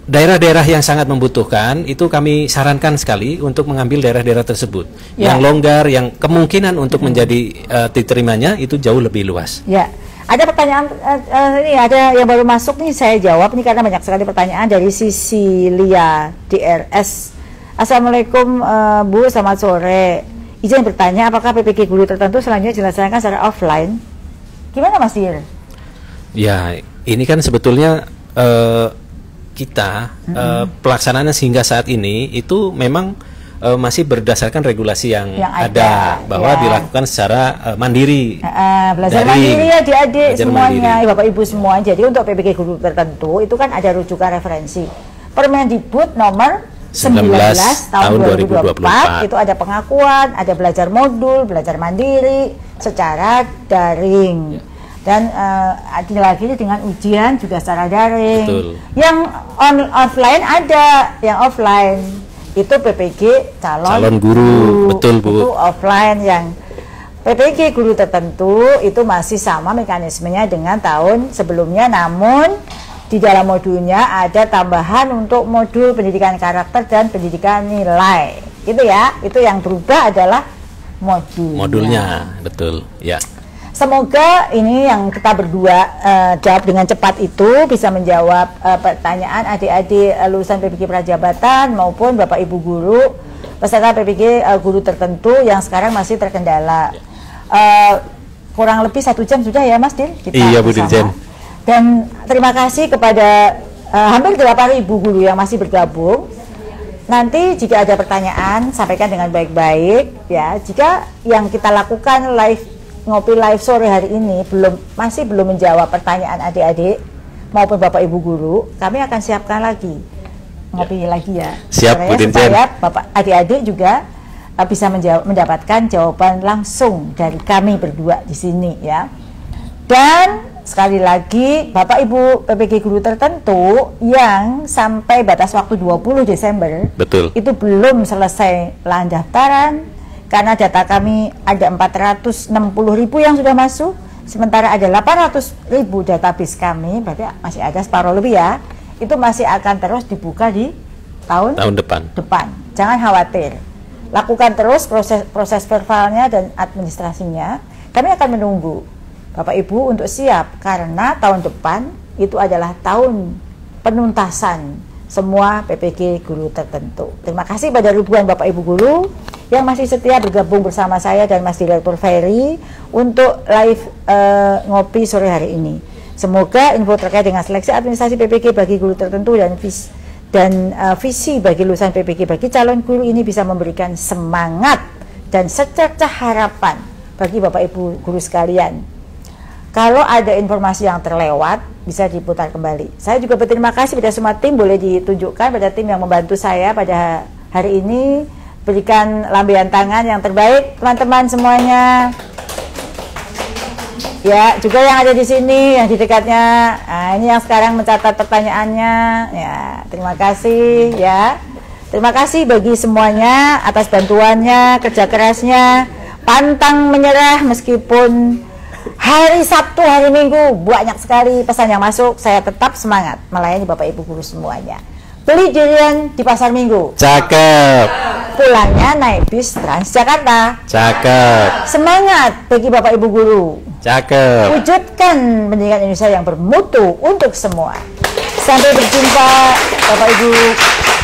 daerah-daerah yang sangat membutuhkan, itu kami sarankan sekali untuk mengambil daerah-daerah tersebut yang longgar, yang kemungkinan untuk menjadi diterimanya itu jauh lebih luas. Ya, ada pertanyaan ini ada yang baru masuk nih, saya jawab nih karena banyak sekali pertanyaan dari Sisilia DRS. Assalamualaikum Bu, selamat sore. Izin bertanya, apakah PPG guru tertentu selanjutnya dilaksanakan secara offline? Gimana Mas Dir? Ya, ini kan sebetulnya kita pelaksanaannya sehingga saat ini itu memang masih berdasarkan regulasi yang ada bahwa dilakukan secara mandiri, belajar mandiri ya adik-adik semuanya, Bapak Ibu semua. Jadi untuk PPG guru tertentu itu kan ada rujukan referensi Permendikbud nomor 19 tahun 2024 itu ada pengakuan, ada belajar modul, belajar mandiri secara daring. Dan lagi dengan ujian juga secara daring. Betul. Yang offline ada, yang offline itu PPG calon guru. Betul Bu. Itu offline. Yang PPG guru tertentu itu masih sama mekanismenya dengan tahun sebelumnya, namun di dalam modulnya ada tambahan untuk modul pendidikan karakter dan pendidikan nilai. Itu ya, itu yang berubah adalah modulnya. Betul, ya. Semoga ini yang kita berdua jawab dengan cepat itu bisa menjawab pertanyaan adik-adik lulusan PPG Prajabatan maupun Bapak Ibu guru peserta PPG guru tertentu yang sekarang masih terkendala. Kurang lebih 1 jam sudah ya Mas Dir? Iya Bu Dirjen. Dan terima kasih kepada hampir 8.000 guru yang masih bergabung. Nanti jika ada pertanyaan sampaikan dengan baik-baik ya. Jika yang kita lakukan ngopi live sore hari ini masih belum menjawab pertanyaan adik-adik maupun Bapak Ibu guru, kami akan siapkan lagi ngopi lagi ya. Siap Bu Dirjen. Supaya Bapak adik-adik juga bisa mendapatkan jawaban langsung dari kami berdua di sini ya. Dan sekali lagi, Bapak Ibu PPG guru tertentu yang sampai batas waktu 20 Desember betul, itu belum selesai pendaftaran karena data kami ada 460.000 yang sudah masuk, sementara ada 800.000 database kami, berarti masih ada separuh lebih ya. Itu masih akan terus dibuka di tahun depan. Jangan khawatir, lakukan terus proses verbalnya dan administrasinya. Kami akan menunggu Bapak Ibu untuk siap, karena tahun depan itu adalah tahun penuntasan semua PPG guru tertentu. Terima kasih pada ribuan Bapak Ibu guru yang masih setia bergabung bersama saya dan Mas Direktur Ferry untuk live ngopi sore hari ini. Semoga info terkait dengan seleksi administrasi PPG bagi guru tertentu dan visi bagi lulusan PPG bagi calon guru ini bisa memberikan semangat dan secercah harapan bagi Bapak Ibu guru sekalian. Kalau ada informasi yang terlewat, bisa diputar kembali. Saya juga berterima kasih pada semua tim, boleh ditunjukkan pada tim yang membantu saya pada hari ini. Berikan lambaian tangan yang terbaik, teman-teman semuanya. Ya, juga yang ada di sini, yang di dekatnya. Nah, ini yang sekarang mencatat pertanyaannya. Ya, terima kasih ya. Terima kasih bagi semuanya atas bantuannya, kerja kerasnya, pantang menyerah meskipun hari Sabtu, hari Minggu banyak sekali pesan yang masuk. Saya tetap semangat melayani Bapak Ibu guru semuanya. Beli durian di pasar Minggu. Cakep. Pulangnya naik bis Transjakarta. Cakep. Semangat bagi Bapak Ibu guru. Cakep. Wujudkan pendidikan Indonesia yang bermutu untuk semua. Sampai berjumpa Bapak Ibu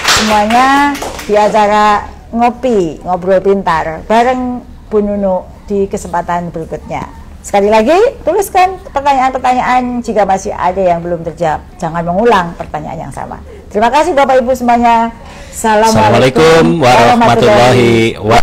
semuanya di acara ngopi, ngobrol pintar bareng Bu Nunu di kesempatan berikutnya. Sekali lagi, tuliskan pertanyaan-pertanyaan jika masih ada yang belum terjawab. Jangan mengulang pertanyaan yang sama. Terima kasih Bapak Ibu semuanya. Assalamualaikum warahmatullahi wabarakatuh.